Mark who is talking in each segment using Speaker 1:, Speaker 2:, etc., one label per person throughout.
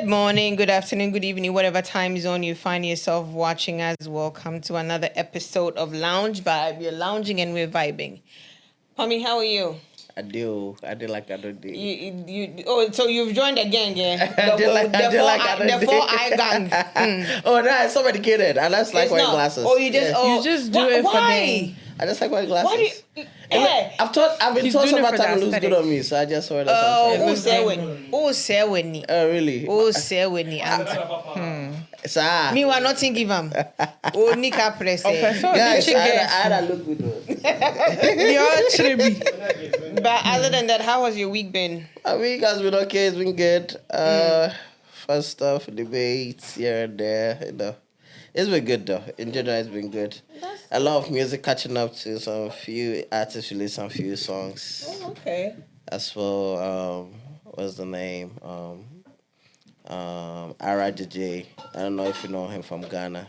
Speaker 1: Good morning, good afternoon, good evening, whatever time zone you find yourself watching as. Welcome to another episode of Lounge Vibz. You're lounging and we're vibing. Pommy, how are you?
Speaker 2: I do like I don't do.
Speaker 1: So you've joined the gang, yeah? The four eye gang.
Speaker 2: Oh no, it's so medicated. I just like wearing glasses.
Speaker 1: Oh, you just do it for
Speaker 2: them. I just like wearing glasses. Why do you? I've been told sometimes it looks good on me, so I just wear that.
Speaker 1: Oh, who say when?
Speaker 2: Oh really?
Speaker 1: Who say when? Me, we're not thinking of him. Oh, Nika press.
Speaker 2: Guys, I look good.
Speaker 1: But other than that, how has your week been?
Speaker 2: My week has been okay. It's been good. Fun stuff, debates here and there. You know, it's been good though. In general, it's been good. A lot of music catching up to some few artists released some few songs.
Speaker 1: Oh, okay.
Speaker 2: As well, what's the name? Ara DJ. I don't know if you know him from Ghana.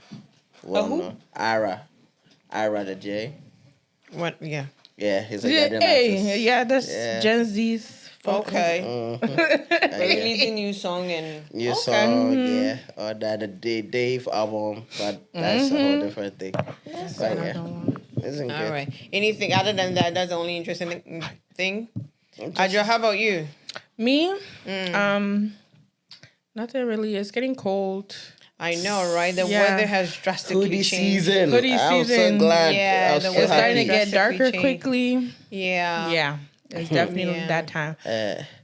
Speaker 2: Well,
Speaker 1: who?
Speaker 2: No. Ara DJ.
Speaker 1: What? Yeah.
Speaker 2: Yeah, he's a Ghanaian artist.
Speaker 3: Yeah, that's Gen Z's.
Speaker 1: Okay.
Speaker 2: Mm-hmm.
Speaker 1: Releasing new song.
Speaker 2: Song, yeah. Or the Dave album, but that's a whole different thing.
Speaker 1: Yes.
Speaker 2: But yeah, isn't good.
Speaker 1: All right. Anything other than that? That's the only interesting thing. Adjo, how about you?
Speaker 3: Me? Nothing really. It's getting cold.
Speaker 1: I know, right? The weather has drastically
Speaker 2: Hoodie
Speaker 1: changed.
Speaker 2: season. I'm so glad.
Speaker 1: Yeah,
Speaker 3: it's starting to get darker quickly.
Speaker 1: Yeah.
Speaker 3: Yeah. It's definitely that time.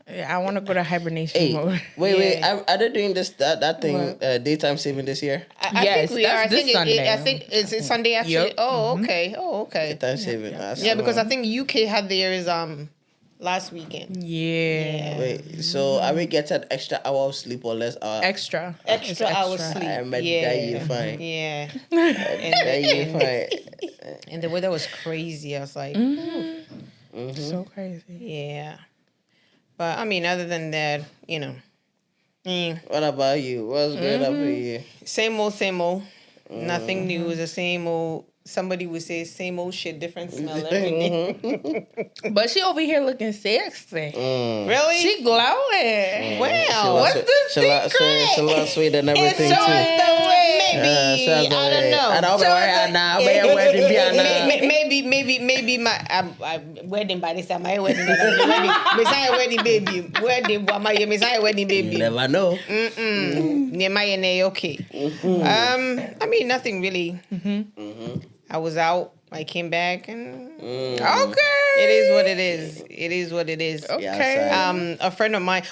Speaker 3: I want to go to hibernation mode.
Speaker 2: Wait. Are they doing that thing, daytime saving this year?
Speaker 1: I think we are. I think
Speaker 3: Sunday.
Speaker 1: I think it's Sunday actually.
Speaker 3: Yep.
Speaker 1: Oh, okay. Oh, okay.
Speaker 2: Daytime saving.
Speaker 1: Yeah, because I think UK had theirs last weekend.
Speaker 3: Yeah.
Speaker 2: Wait, so are we getting extra hour of sleep or less hour?
Speaker 3: Extra
Speaker 1: hours sleep.
Speaker 2: I met that you fine.
Speaker 1: Yeah.
Speaker 2: That you fine.
Speaker 1: And the weather was crazy. I was like,
Speaker 3: so crazy.
Speaker 1: Yeah. But I mean, other than that, you know.
Speaker 2: What about you? What's good up for you?
Speaker 1: Same old. Nothing new. It's the same old. Somebody would say same old shit, different smell every day.
Speaker 3: But she over here looking sexy.
Speaker 1: Really?
Speaker 3: She glowing.
Speaker 1: Well,
Speaker 3: what's the secret?
Speaker 2: She looks sweet and everything
Speaker 1: Show
Speaker 2: too.
Speaker 1: us the way. Maybe. I don't know.
Speaker 2: I don't
Speaker 1: Maybe my wedding by this time. My wedding. Messiah wedding baby. Messiah wedding baby.
Speaker 2: You never know.
Speaker 1: Okay. I mean, nothing really. I was out. I came back and
Speaker 3: Okay.
Speaker 1: It is what it is.
Speaker 3: Okay.
Speaker 1: A friend of mine.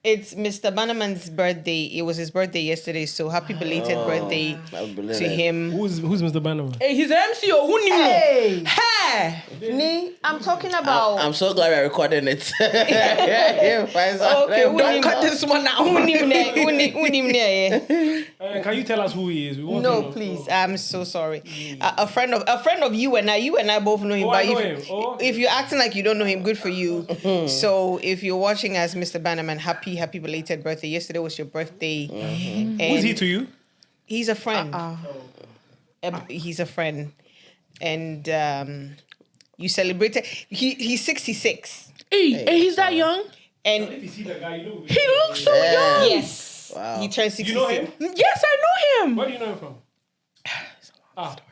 Speaker 1: It's Mr. Bannerman's birthday. It was his birthday yesterday, so happy belated birthday to him.
Speaker 4: Who's Mr. Bannerman?
Speaker 3: Hey, he's MCO. Who knew?
Speaker 1: Hey.
Speaker 3: Hey.
Speaker 1: I'm talking about.
Speaker 2: I'm so glad we're recording it.
Speaker 1: Okay,
Speaker 3: don't cut this one out.
Speaker 4: Can you tell us who he is? We want to
Speaker 1: No,
Speaker 4: know.
Speaker 1: please. I'm so sorry. A friend of you and I both know him.
Speaker 4: Oh,
Speaker 1: but
Speaker 4: I know him. Oh, okay.
Speaker 1: if you're acting like you don't know him, good for you. So if you're watching as Mr. Bannerman, happy belated birthday. Yesterday was your birthday. And
Speaker 4: Who's he to you?
Speaker 1: He's a friend. He's a friend. And you celebrated. He's 66.
Speaker 3: Hey, he's that young?
Speaker 1: And
Speaker 4: If you see the guy, you know.
Speaker 3: He looks so young.
Speaker 1: yes.
Speaker 2: Wow.
Speaker 1: He turned 66.
Speaker 4: You know him?
Speaker 3: Yes, I know him.
Speaker 4: Where do you know him from?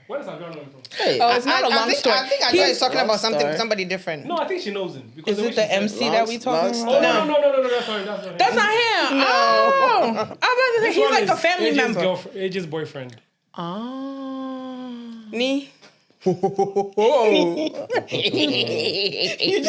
Speaker 4: Where does our girl know him from?
Speaker 2: Hey,
Speaker 3: Oh, it's not a long story.
Speaker 1: I think he's talking about
Speaker 2: story.
Speaker 1: somebody different.
Speaker 4: No, I think she knows him. Because
Speaker 3: Is
Speaker 4: way
Speaker 3: it the
Speaker 4: she said-
Speaker 3: MC that we talking
Speaker 2: long
Speaker 3: about?
Speaker 4: Oh, no, that's not him.
Speaker 3: That's not him.
Speaker 1: No.
Speaker 3: Oh. I'm about to say
Speaker 4: This
Speaker 3: he's
Speaker 4: one
Speaker 3: like
Speaker 4: is
Speaker 3: a family
Speaker 4: AJ's
Speaker 3: member.
Speaker 4: AJ's boyfriend.
Speaker 3: Oh.
Speaker 1: Me?
Speaker 4: Look for it.
Speaker 1: You're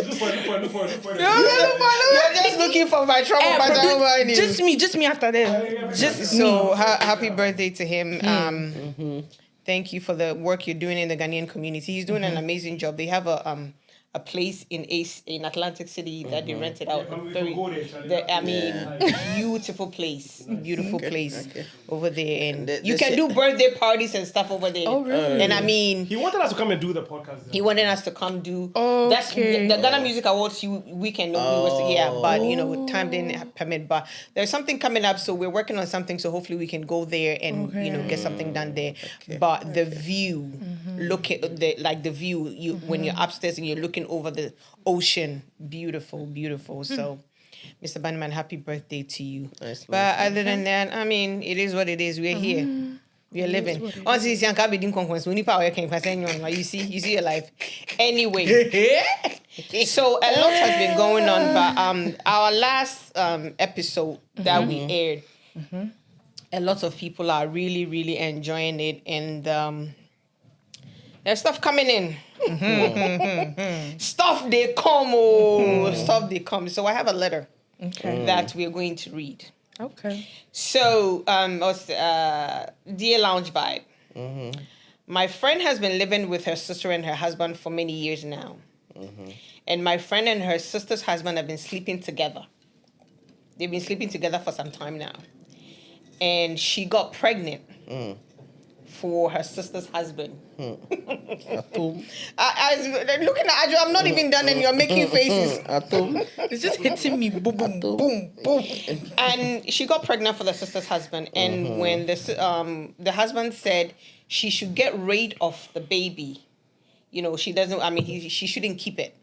Speaker 1: just looking for my trouble, but I don't mind you.
Speaker 3: Just me after this. Just
Speaker 1: So happy birthday to him. Thank you for the work you're doing in the Ghanaian community. He's doing an amazing job. They have a place in Atlantic City that they rented out. Beautiful place, over there, and you can do birthday parties and stuff over there.
Speaker 3: Oh, really?
Speaker 1: And I mean,
Speaker 4: He wanted us to come and do the podcast.
Speaker 1: he wanted us to come do.
Speaker 3: Okay.
Speaker 1: That's the Ghana Music Awards weekend. But time didn't permit. But there's something coming up, so we're working on something. So hopefully we can go there and get something done there. Okay. But the view, look at the view. When you're upstairs and you're looking over the ocean, beautiful. So Mr. Bannerman, happy birthday to you.
Speaker 2: Nice,
Speaker 1: But other than that, I mean, it is what it is. We're here. We are living. Honestly, you see your life. Anyway, so a lot has been going on, but our last episode that we aired, a lot of people are really, really enjoying it, and there's stuff coming in. Stuff they come, stuff they come. So I have a letter that we're going to read.
Speaker 3: Okay.
Speaker 1: So, dear Lounge Vibe, my friend has been living with her sister and her husband for many years now. And my friend and her sister's husband have been sleeping together. They've been sleeping together for some time now. And she got pregnant for her sister's husband. Looking at Adjo, I'm not even done and you're making faces.
Speaker 3: It's just hitting me. Boom, boom, boom, boom.
Speaker 1: And she got pregnant for the sister's husband. And when the husband said she should get rid of the baby, she doesn't, she shouldn't keep it.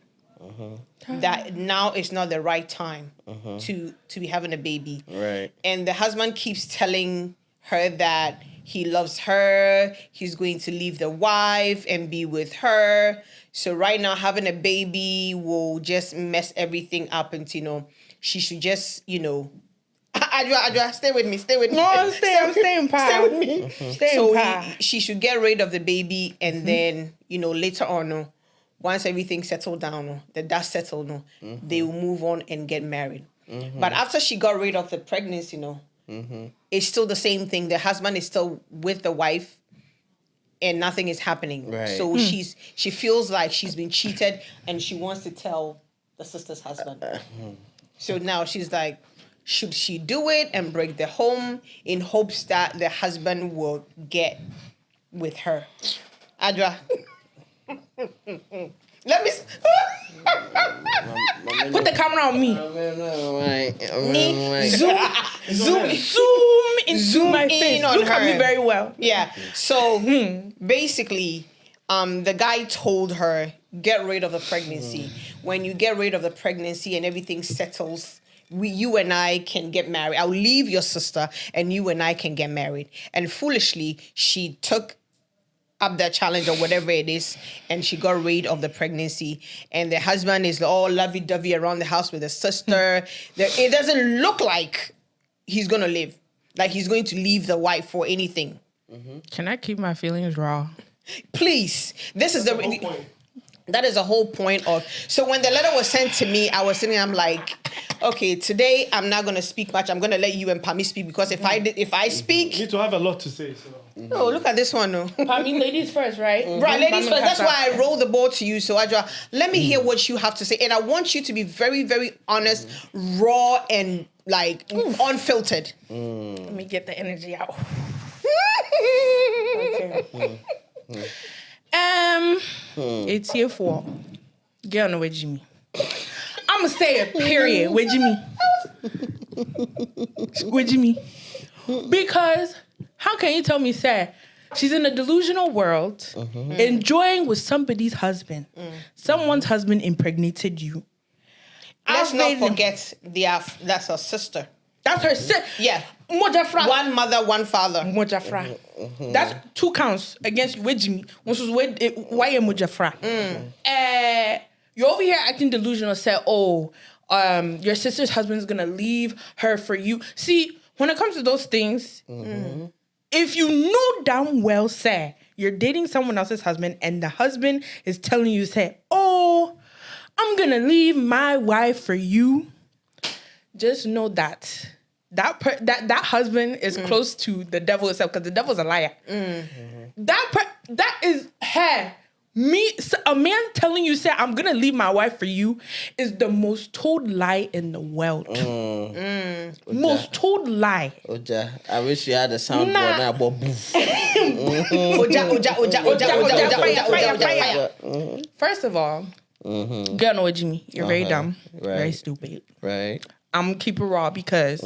Speaker 1: That now is not the right time to be having a baby.
Speaker 2: Right.
Speaker 1: And the husband keeps telling her that he loves her, he's going to leave the wife and be with her. So right now having a baby will just mess everything up, and she should just, Adra, stay with me.
Speaker 3: No, I'm staying, pa.
Speaker 1: Stay with me. She should get rid of the baby, and then, later on, once everything settled down, the dust settled, they will move on and get married. But after she got rid of the pregnancy, it's still the same thing. The husband is still with the wife, and nothing is happening.
Speaker 2: Right.
Speaker 1: So she feels like she's been cheated, and she wants to tell the sister's husband. So now she's like, should she do it and break the home in hopes that the husband will get with her? Adra. Let me...
Speaker 3: Put the camera on me. Zoom my face. Look at me very well.
Speaker 1: Yeah. So basically, the guy told her, get rid of the pregnancy. When you get rid of the pregnancy and everything settles, you and I can get married. I'll leave your sister and you and I can get married. And foolishly, she took up that challenge or whatever it is, and she got rid of the pregnancy, and the husband is all lovey-dovey around the house with the sister. It doesn't look like he's gonna live, like he's going to leave the wife for anything.
Speaker 3: Can I keep my feelings raw?
Speaker 1: Please. That is the whole point of. So when the letter was sent to me, I was sitting, I'm like, okay, today I'm not gonna speak much. I'm gonna let you and Pami speak, because if I speak,
Speaker 4: You need to have a lot to say. So.
Speaker 1: Oh, look at this one, no.
Speaker 3: Pami, ladies first, right?
Speaker 1: Right, ladies first. That's why I roll the ball to you. So, Adra, let me hear what you have to say. And I want you to be very, very honest, raw, and unfiltered.
Speaker 3: Let me get the energy out. Okay. It's here for girl no with Jimmy. I'ma say a period with Jimmy. With Jimmy. Because how can you tell me, sir, she's in a delusional world, enjoying with somebody's husband. Someone's husband impregnated you.
Speaker 1: Let's not forget that's her sister.
Speaker 3: That's her sister.
Speaker 1: Yeah.
Speaker 3: Mojafra.
Speaker 1: One mother, one father.
Speaker 3: Mojafra. That's 2 counts against you with Jimmy. One was with why you Mojafra. You're over here acting delusional. Say, your sister's husband's gonna leave her for you. See, when it comes to those things, if you know damn well, say, you're dating someone else's husband and the husband is telling you, say, I'm gonna leave my wife for you, just know that husband is close to the devil itself, because the devil's a liar. That is her. A man telling you, say, I'm gonna leave my wife for you, is the most told lie in the world. Most told lie.
Speaker 2: Oja, I wish you had a soundboard now, but boof.
Speaker 3: First of all, girl, no, Jimmy, you're very dumb, very stupid.
Speaker 2: Right.
Speaker 3: I'm gonna keep it raw, because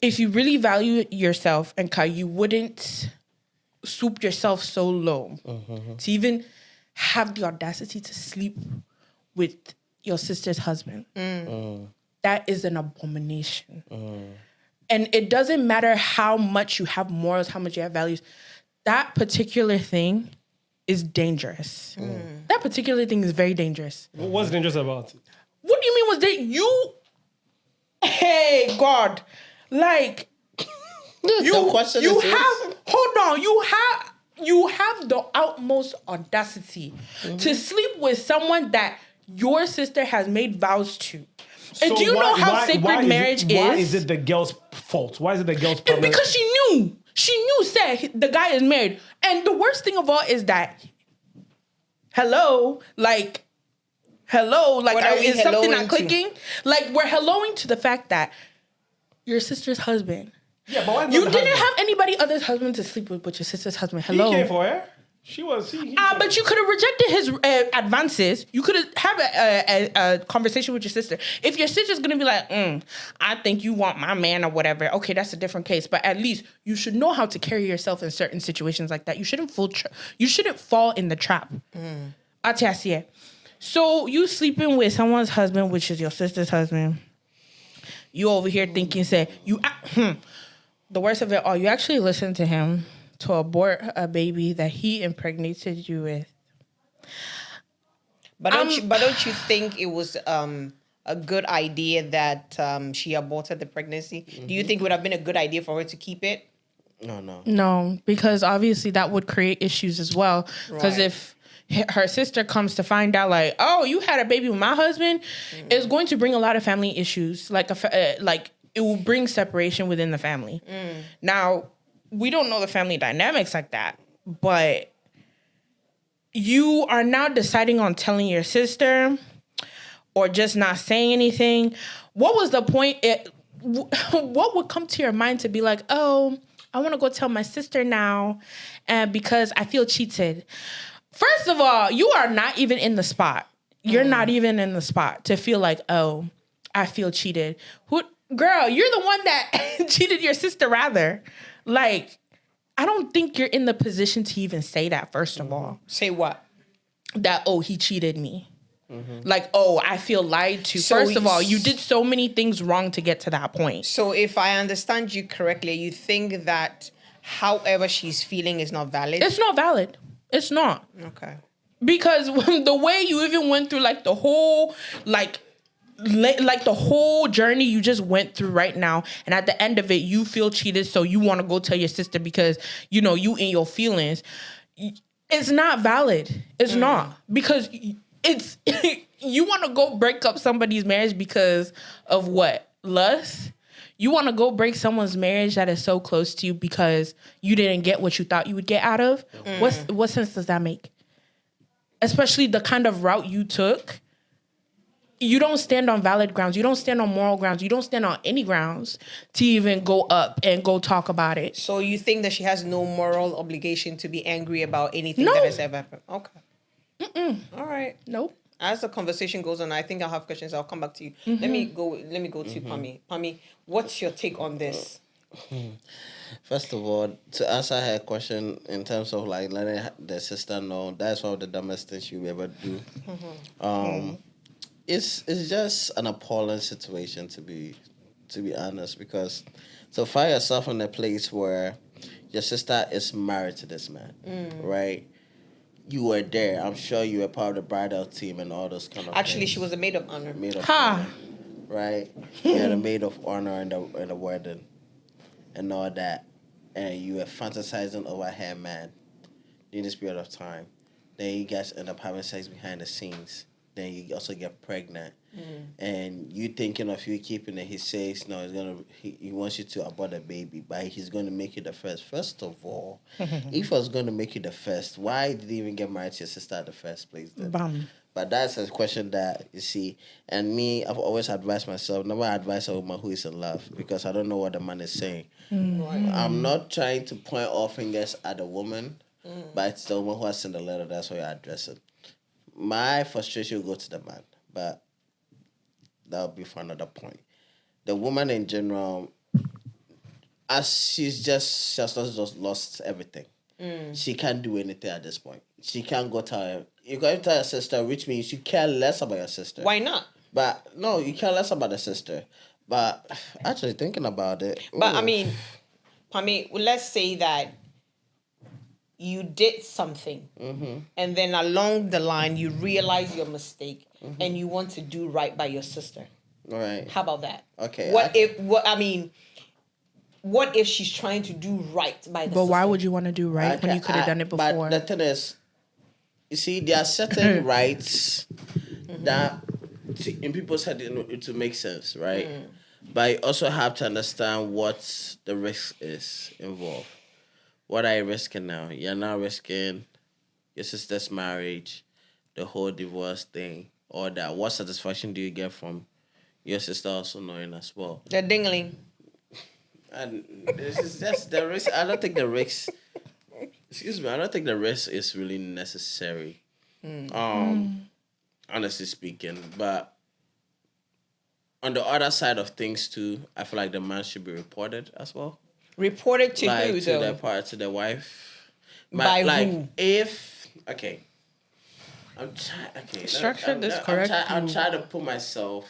Speaker 3: if you really value yourself, and you wouldn't swoop yourself so low to even have the audacity to sleep with your sister's husband. that is an abomination. And it doesn't matter how much you have morals, how much you have values. That particular thing is dangerous. That particular thing is very dangerous.
Speaker 4: What's dangerous about it?
Speaker 3: What do you mean was that hey, God, like, you have, hold on, you have the utmost audacity to sleep with someone that your sister has made vows to. And do you know how sacred marriage is?
Speaker 4: Why is it the girl's fault? Why is it the girl's problem?
Speaker 3: Because she knew. She knew, said the guy is married. And the worst thing of all is that, like, is something not clicking? Like, we're helloing to the fact that your sister's husband.
Speaker 4: Yeah, but why
Speaker 3: you didn't have anybody other's husband to sleep with but your sister's husband. Hello.
Speaker 4: He came for her. She was.
Speaker 3: But you could have rejected his advances. You could have a conversation with your sister. If your sister's gonna be like, I think you want my man or whatever. Okay, that's a different case. But at least you should know how to carry yourself in certain situations like that. You shouldn't fall in the trap. So you sleeping with someone's husband, which is your sister's husband. You over here thinking, the worst of it all, you actually listened to him to abort a baby that he impregnated you with.
Speaker 1: But don't you think it was a good idea that she aborted the pregnancy? Do you think it would have been a good idea for her to keep it?
Speaker 3: No, because obviously that would create issues as well. Because if her sister comes to find out, like, oh, you had a baby with my husband, it's going to bring a lot of family issues. Like it will bring separation within the family. Now, we don't know the family dynamics like that, but you are now deciding on telling your sister or just not saying anything. What was the point? What would come to your mind to be like, oh, I want to go tell my sister now and because I feel cheated? First of all, you are not even in the spot. You're not even in the spot to feel like, oh, I feel cheated. Girl, you're the one that cheated your sister rather. Like, I don't think you're in the position to even say that, first of all.
Speaker 1: Say what?
Speaker 3: That, oh, he cheated me. Like, oh, I feel lied to. So first of all, you did so many things wrong to get to that point.
Speaker 1: So if I understand you correctly, you think that however she's feeling is not valid?
Speaker 3: It's not valid. It's not.
Speaker 1: Okay.
Speaker 3: Because the way you even went through, like, the whole, like the whole journey you just went through right now, and at the end of it, you feel cheated, so you want to go tell your sister because, you know, you in your feelings. It's not valid. It's not. Because it's, you want to go break up somebody's marriage because of what? Lust? You want to go break someone's marriage that is so close to you because you didn't get what you thought you would get out of? What sense does that make? Especially the kind of route you took. You don't stand on valid grounds. You don't stand on moral grounds. You don't stand on any grounds to even go up and go talk about it.
Speaker 1: So you think that she has no moral obligation to be angry about anything that has ever happened? Okay. All right.
Speaker 3: Nope.
Speaker 1: As the conversation goes on, I think I'll have questions. I'll come back to you. Let me go to Pami. Pami, what's your take on this?
Speaker 2: First of all, to answer her question in terms of like letting the sister know, that's one of the dumbest things she'll ever do. It's just an appalling situation to be honest, because so find yourself in a place where your sister is married to this man, right? You were there. I'm sure you were part of the bridal team and all those kind of
Speaker 1: Actually,
Speaker 2: things.
Speaker 1: she was a maid of honor.
Speaker 2: Honor, right? You had a maid of honor in the wedding and all that. And you were fantasizing over her man during this period of time. Then you guys end up having sex behind the scenes. Then you also get pregnant. And you thinking of you keeping it. He says, no, he wants you to abort the baby, but he's going to make you the first. First of all, if I was going to make you the first, why did he even get married to your sister at the first place then?
Speaker 3: Bam.
Speaker 2: But that's a question that, you see, and me, I've always advised myself, never advise a woman who is in love, because I don't know what the man is saying. I'm not trying to point all fingers at the woman, but it's the woman who has sent the letter, that's why you're addressing. My frustration will go to the man, but that'll be for another point. The woman in general, as she just lost everything. She can't do anything at this point. She can't go tell her. You got to tell your sister, which means you care less about your sister.
Speaker 1: Why not?
Speaker 2: But no, you care less about the sister. But actually thinking about it.
Speaker 1: But I
Speaker 2: ooh.
Speaker 1: mean, let's say that you did something, and then along the line you realize your mistake, and you want to do right by your sister.
Speaker 2: Right.
Speaker 1: How about that?
Speaker 2: Okay.
Speaker 1: What if she's trying to do right by the
Speaker 3: But
Speaker 1: sister?
Speaker 3: why would you want to do right when you could have done it before?
Speaker 2: But the thing is, you see, there are certain rights that in people's head it make sense, right? But you also have to understand what the risk is involved. What are you risking now? You're now risking your sister's marriage, the whole divorce thing, all that. What satisfaction do you get from your sister also knowing as well?
Speaker 1: The dingling.
Speaker 2: And this is just the risk. I don't think the risk. Excuse me. I don't think the risk is really necessary. Honestly speaking, but on the other side of things too, I feel like the man should be reported as well.
Speaker 1: Reported to
Speaker 2: Like
Speaker 1: who
Speaker 2: to
Speaker 1: though?
Speaker 2: the part to the wife.
Speaker 1: By
Speaker 2: like
Speaker 1: who?
Speaker 2: if okay. I'm trying. Okay.
Speaker 3: Structure this correctly.
Speaker 2: I'm trying to put myself.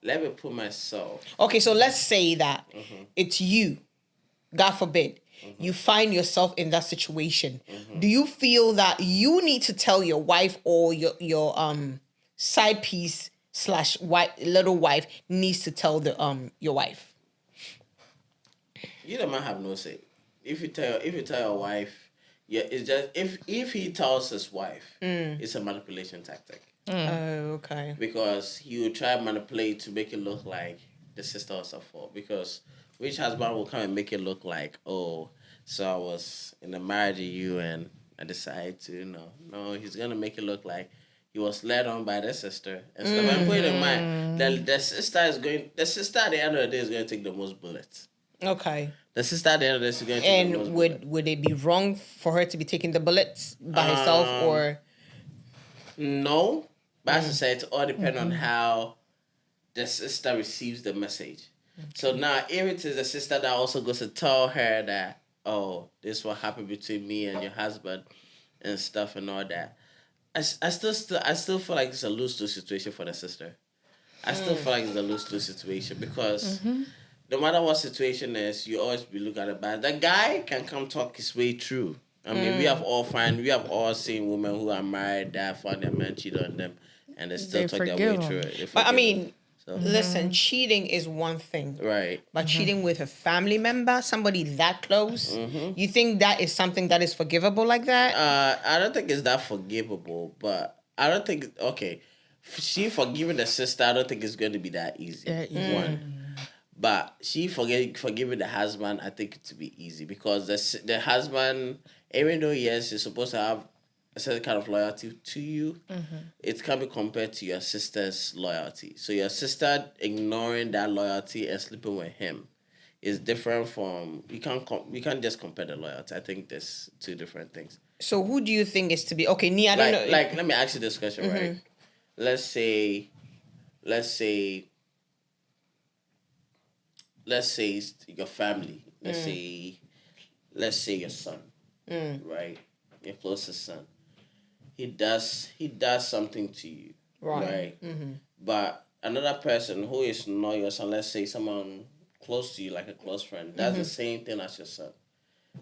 Speaker 2: Let me put myself.
Speaker 1: Okay, so let's say that it's you. God forbid. You find yourself in that situation. Do you feel that you need to tell your wife or your side piece / little wife needs to tell the your wife?
Speaker 2: You the man have no say. If you tell your wife, yeah, it's just if he tells his wife, it's a manipulation tactic.
Speaker 1: Oh, okay.
Speaker 2: Because he will try to manipulate to make it look like the sister was at fault. Because which husband will come and make it look like, oh, so I was in a marriage with you and I decided to, no, he's gonna make it look like he was led on by the sister and stuff. And put it in mind that the sister at the end of the day is going to take the most bullets.
Speaker 1: Okay.
Speaker 2: The sister at the end of the day is going to take the most
Speaker 1: And
Speaker 2: bullets.
Speaker 1: would it be wrong for her to be taking the bullets by herself or?
Speaker 2: No, but as I said, it all depends on how the sister receives the message. Okay. So now, if it is the sister that also goes to tell her that, oh, this is what happened between me and your husband and stuff and all that, I still feel like it's a lose-lose situation for the sister. I still feel like it's a lose-lose situation because no matter what situation is, you always be looking at it bad. The guy can come talk his way through. I mean, we have all seen women who are married that found their man cheat on them and they still talk their way through it.
Speaker 1: But I mean, listen, cheating is one thing.
Speaker 2: Right.
Speaker 1: But cheating with a family member, somebody that close, you think that is something that is forgivable like that?
Speaker 2: I don't think it's that forgivable, but I don't think, okay, she forgiving the sister, I don't think it's going to be that easy. One. But she forgiving the husband, I think it to be easy because the husband, even though yes, he's supposed to have a certain kind of loyalty to you, it can be compared to your sister's loyalty. So your sister ignoring that loyalty and sleeping with him is different from you can't just compare the loyalty. I think there's two different things.
Speaker 1: So who do you think is to be I don't know.
Speaker 2: Like let me ask you this question, right? Let's say your family. Let's say your son, right? Your closest son. He does something to you, right? But another person who is not your son, let's say someone close to you, like a close friend, does the same thing as your son.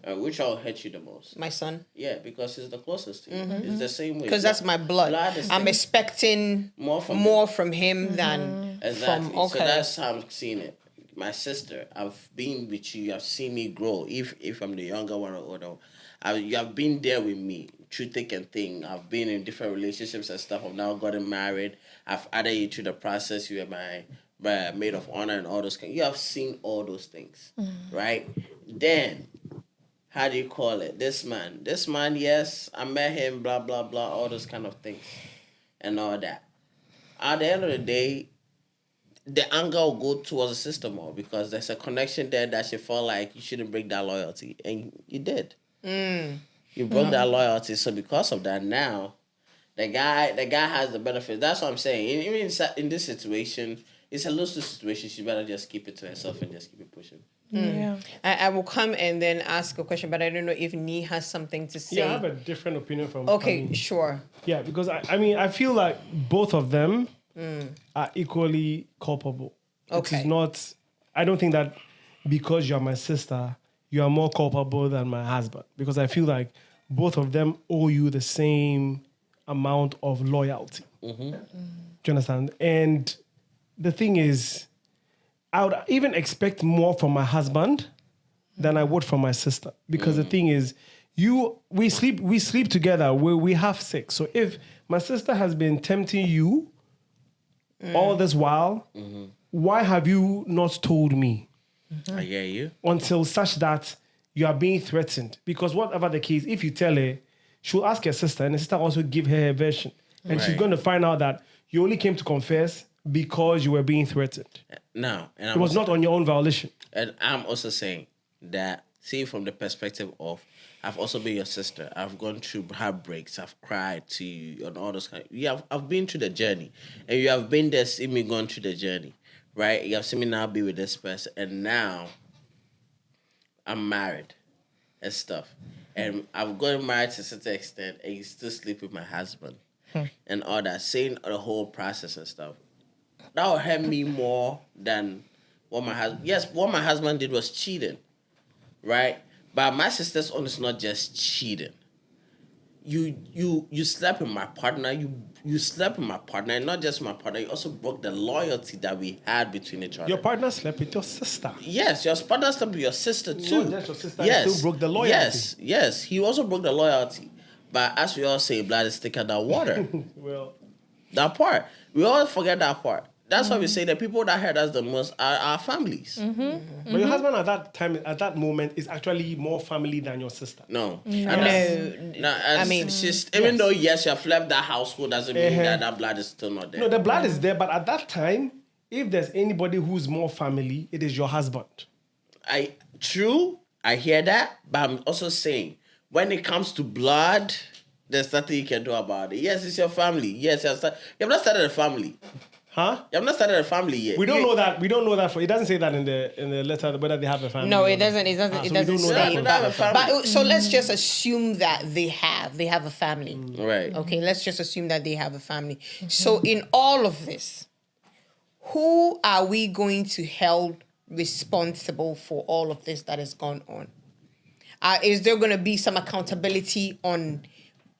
Speaker 2: Which will hurt you the most? My son. Yeah, because he's the closest to you. It's the same way.
Speaker 1: Because that's my blood. I'm expecting more from him than
Speaker 2: exactly.
Speaker 1: from. Okay.
Speaker 2: So that's how I'm seeing it. My sister, I've been with you. You've seen me grow. If I'm the younger one or older, you have been there with me through thick and thin. I've been in different relationships and stuff. I've now gotten married. I've added you through the process. You are my maid of honor and all those things. You have seen all those things, right? Then, how do you call it? This man, yes, I met him, blah, blah, blah, all those kind of things and all that. At the end of the day, the anger will go towards the sister more because there's a connection there that she felt like you shouldn't break that loyalty. And you did. You broke that loyalty. So because of that, now, the guy has the benefit. That's what I'm saying. Even in this situation, it's a lose-lose situation. She better just keep it to herself and just keep it pushing.
Speaker 3: Yeah.
Speaker 1: I will come and then ask a question, but I don't know if Nee has something to say.
Speaker 4: Yeah, I have a different opinion from
Speaker 1: Okay,
Speaker 4: Pammy.
Speaker 1: sure.
Speaker 4: Yeah, because I mean, I feel like both of them are equally culpable.
Speaker 1: Okay.
Speaker 4: It is not, I don't think that because you're my sister, you are more culpable than my husband. Because I feel like both of them owe you the same amount of loyalty. Do you understand? And the thing is, I would even expect more from my husband than I would from my sister. Because the thing is, we sleep together, we have sex. So if my sister has been tempting you all this while, why have you not told me?
Speaker 2: I hear you.
Speaker 4: Until such that you are being threatened. Because whatever the case, if you tell her, she'll ask her sister, and the sister also give her version. And she's going to find out that you only came to confess because you were being threatened.
Speaker 2: Now, and
Speaker 4: It was not on your own violation.
Speaker 2: And I'm also saying that, see, from the perspective of, I've also been your sister. I've gone through heartbreaks. I've cried to you and all those kind. I've been through the journey, and you have been there, seeing me going through the journey, right? You have seen me now be with this person, and now I'm married and stuff, and I've gotten married to a certain extent, and you still sleep with my husband and all that, saying the whole process and stuff. That will hurt me more than what my husband. Yes, what my husband did was cheating, right? But my sister's own is not just cheating. You slept with my partner. You slept with my partner, and not just my partner. You also broke the loyalty that we had between each other.
Speaker 4: Your partner slept with your sister.
Speaker 2: Yes, your partner slept with your sister too.
Speaker 4: Not just your sister. Yes, you still broke the loyalty.
Speaker 2: Yes. He also broke the loyalty. But as we all say, blood is thicker than water.
Speaker 4: Well,
Speaker 2: That part. We all forget that part. That's why we say the people that hurt us the most are our families.
Speaker 4: but your husband at that time, at that moment, is actually more family than your sister.
Speaker 2: No.
Speaker 1: I mean,
Speaker 2: she's, even though, yes, you have left that household, doesn't mean that blood is still not there.
Speaker 4: No, the blood is there, but at that time, if there's anybody who's more family, it is your husband.
Speaker 2: True, I hear that, but I'm also saying, when it comes to blood, there's nothing you can do about it. Yes, it's your family. Yes, you have not started a family.
Speaker 4: Huh?
Speaker 2: You have not started a family yet.
Speaker 4: We don't know that. We don't know that. It doesn't say that in the letter whether they have a family.
Speaker 1: No, it doesn't. It doesn't.
Speaker 4: So
Speaker 1: It
Speaker 4: we
Speaker 1: doesn't
Speaker 4: don't know
Speaker 1: say.
Speaker 4: that.
Speaker 1: But so let's just assume that they have a family.
Speaker 2: Right.
Speaker 1: Okay. Let's just assume that they have a family. So in all of this, who are we going to hold responsible for all of this that has gone on? Is there going to be some accountability on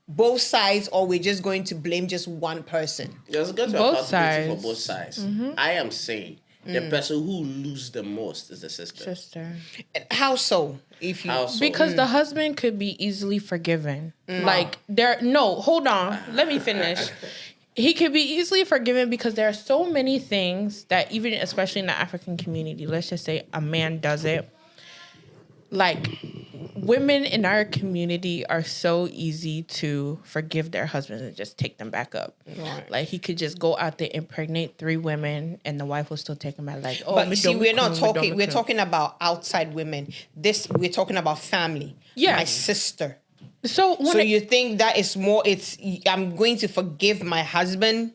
Speaker 1: both sides, or we're just going to blame just one person?
Speaker 2: There's going to be
Speaker 3: Both
Speaker 2: accountability
Speaker 3: sides.
Speaker 2: for both sides. I am saying the person who loses the most is the sister.
Speaker 1: How so? If you
Speaker 2: How so?
Speaker 3: Because the husband could be easily forgiven. Hold on. Let me finish. He could be easily forgiven because there are so many things that even, especially in the African community, let's just say a man does it. Like, women in our community are so easy to forgive their husbands and just take them back up.
Speaker 1: Right.
Speaker 3: Like, he could just go out there, impregnate 3 women, and the wife will still take him back. Like, oh,
Speaker 1: but see, we're not talking. We're
Speaker 3: talking.
Speaker 1: talking about outside women. We're talking about family.
Speaker 3: Yeah.
Speaker 1: My sister.
Speaker 3: So
Speaker 1: You think that is more? I'm going to forgive my husband,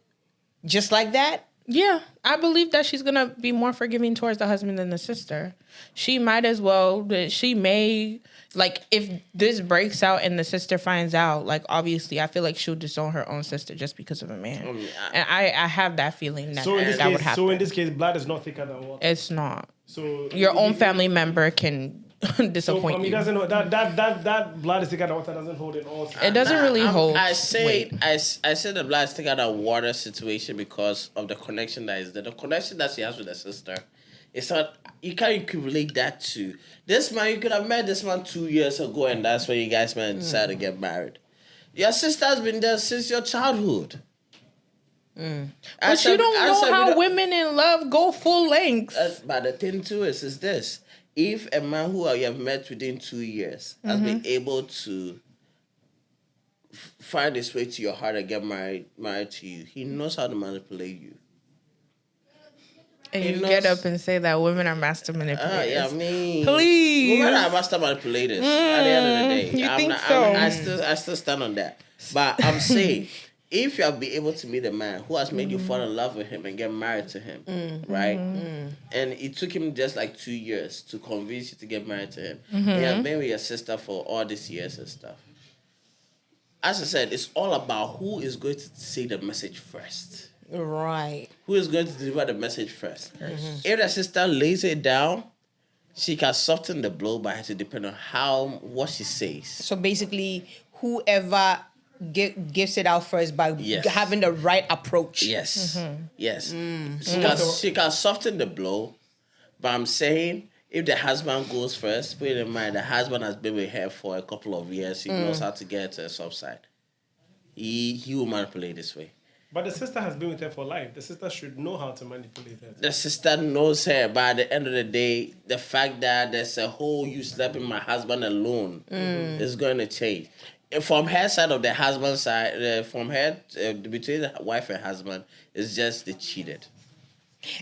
Speaker 1: just like that.
Speaker 3: Yeah, I believe that she's gonna be more forgiving towards the husband than the sister. She might as well. She may, like, if this breaks out and the sister finds out, like, obviously, I feel like she'll disown her own sister just because of a man. And I have that feeling that
Speaker 4: So in this
Speaker 3: that would
Speaker 4: case,
Speaker 3: happen.
Speaker 4: blood is not thicker than water.
Speaker 3: It's not.
Speaker 4: So
Speaker 3: Your own family member can
Speaker 4: So
Speaker 3: disappoint
Speaker 4: it
Speaker 3: you.
Speaker 4: doesn't that blood is thicker than water doesn't hold in all.
Speaker 3: It doesn't really hold.
Speaker 2: I say
Speaker 3: weight.
Speaker 2: I say the blood is thicker than water situation because of the connection that is there. The connection that she has with her sister, it's not. You can't equivalent that to this man. You could have met this man 2 years ago, and that's when you guys met and decided to get married. Your sister has been there since your childhood.
Speaker 3: But you don't know how women in love go full lengths.
Speaker 2: But the thing too is this: if a man who you have met within 2 years has been able to find his way to your heart and get married to you, he knows how to manipulate you.
Speaker 3: And
Speaker 2: He
Speaker 3: you
Speaker 2: knows-
Speaker 3: get up and say that women are master manipulators.
Speaker 2: Yeah, I mean,
Speaker 3: Please.
Speaker 2: women are master manipulators. At the end of the day,
Speaker 3: you think so?
Speaker 2: I still stand on that. But I'm saying, if you have been able to meet a man who has made you fall in love with him and get married to him, right? And it took him just like 2 years to convince you to get married to him. And you have been with your sister for all these years and stuff. As I said, it's all about who is going to say the message first.
Speaker 1: Right.
Speaker 2: Who is going to deliver the message first? If the sister lays it down, she can soften the blow, but it has to depend on what she says.
Speaker 1: So basically, whoever gives it out first by
Speaker 2: Yes.
Speaker 1: having the right approach.
Speaker 2: Yes. Yes. She can soften the blow, but I'm saying if the husband goes first, put in mind the husband has been with her for a couple of years. He knows how to get to a soft side. He will manipulate this way.
Speaker 4: But the sister has been with her for life. The sister should know how to manipulate her.
Speaker 2: The sister knows her, but at the end of the day, the fact that there's a whole you slept with my husband alone is going to change. From her side of the husband side, from her between the wife and husband, it's just they cheated.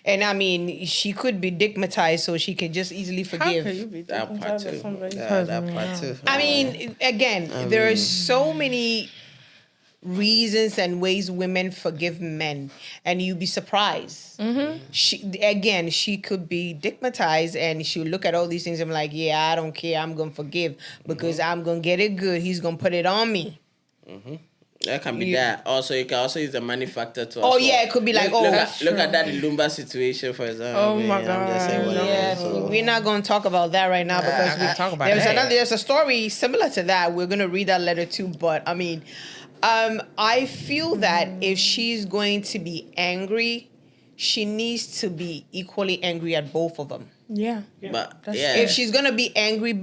Speaker 1: And I mean, she could be digmatized, so she can just easily
Speaker 3: How
Speaker 1: forgive.
Speaker 3: can you be
Speaker 2: That part too.
Speaker 3: somebody's
Speaker 2: That
Speaker 3: husband?
Speaker 2: part too.
Speaker 1: I mean, again, there are so many reasons and ways women forgive men, and you'd be surprised. She could be digmatized, and she'll look at all these things and be like, yeah, I don't care, I'm gonna forgive because I'm gonna get it good. He's gonna put it on me.
Speaker 2: That can be that. Also, you can also use the money factor to.
Speaker 1: Oh, yeah, it could be like,
Speaker 2: look
Speaker 1: oh,
Speaker 2: at that Lumba situation, for example.
Speaker 3: Oh, my
Speaker 2: I'm just saying
Speaker 3: God.
Speaker 2: whatever.
Speaker 1: yeah,
Speaker 2: So-
Speaker 1: we're not going to talk about that right now because
Speaker 3: we talk about that.
Speaker 1: there's a story similar to that. We're going to read that letter too, but I mean, I feel that if she's going to be angry, she needs to be equally angry at both of them.
Speaker 3: Yeah.
Speaker 2: But
Speaker 3: That's
Speaker 2: yeah,
Speaker 1: If she's gonna be angry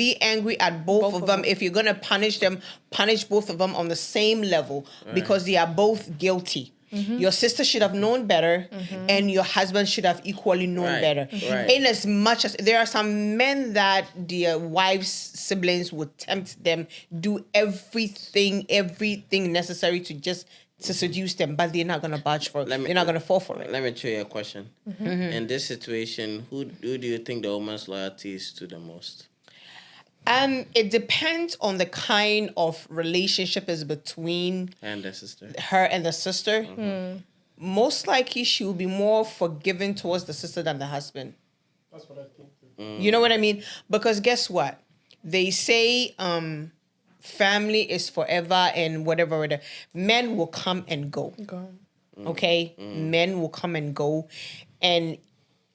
Speaker 1: at both of them. If you're gonna punish them, punish both of them on the same level because they are both guilty. Your sister should have known better, and your husband should have equally known
Speaker 2: Right,
Speaker 1: better.
Speaker 2: right.
Speaker 1: In as much as there are some men that their wives' siblings would tempt them, do everything necessary to seduce them, but they're not gonna budge for it. They're not gonna fall for it.
Speaker 2: let me throw you a question. In this situation, who do you think the woman's loyalty is to the most?
Speaker 1: It depends on the kind of relationship is between
Speaker 2: And the sister.
Speaker 1: her and the sister. Most likely she will be more forgiving towards the sister than the husband.
Speaker 4: That's what I think. Too.
Speaker 1: You know what I mean? Because guess what? They say family is forever and whatever. Men will come and go. Okay? Men will come and go. And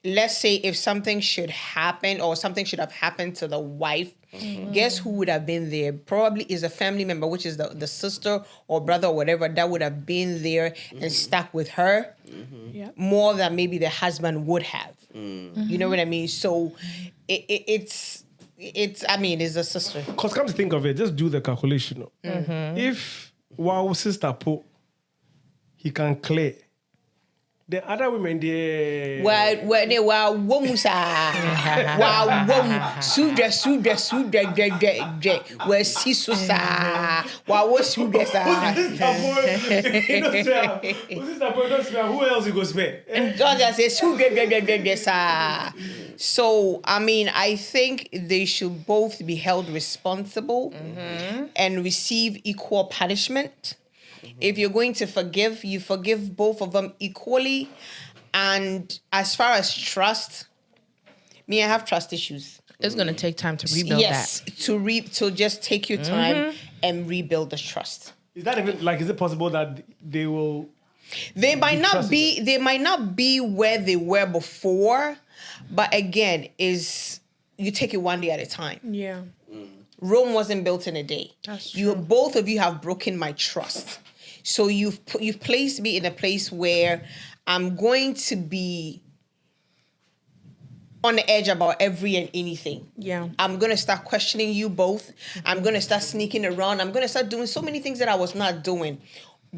Speaker 1: let's say if something should happen or something should have happened to the wife, guess who would have been there? Probably is a family member, which is the sister or brother or whatever, that would have been there and stuck with her more than maybe the husband would have. You know what I mean? So it's a sister.
Speaker 4: Because come to think of it, just do the calculation. If wow sister po, he can clear. The other women, they
Speaker 1: They were womusa. Wow, wom. Sudra. Where sisusa. Wow, sudra.
Speaker 4: Who else you go spare?
Speaker 1: Georgia says sudra. So, I mean, I think they should both be held responsible and receive equal punishment. If you're going to forgive, you forgive both of them equally. And as far as trust, I have trust issues.
Speaker 3: It's gonna take time to rebuild
Speaker 1: Yes, to just take your time and rebuild the trust.
Speaker 4: Is that even like? Is it possible that they will?
Speaker 1: They might not
Speaker 4: trust
Speaker 1: be. They might not be where they were before, but again, you take it one day at a time.
Speaker 3: that. Yeah.
Speaker 1: Rome wasn't built in a day.
Speaker 3: That's
Speaker 1: Both of you have broken my trust. So you've placed me in a place where I'm going to be on the edge about every and anything.
Speaker 3: Yeah.
Speaker 1: I'm going to start questioning you both. I'm going to start sneaking around. I'm going to start doing so many things that I was not doing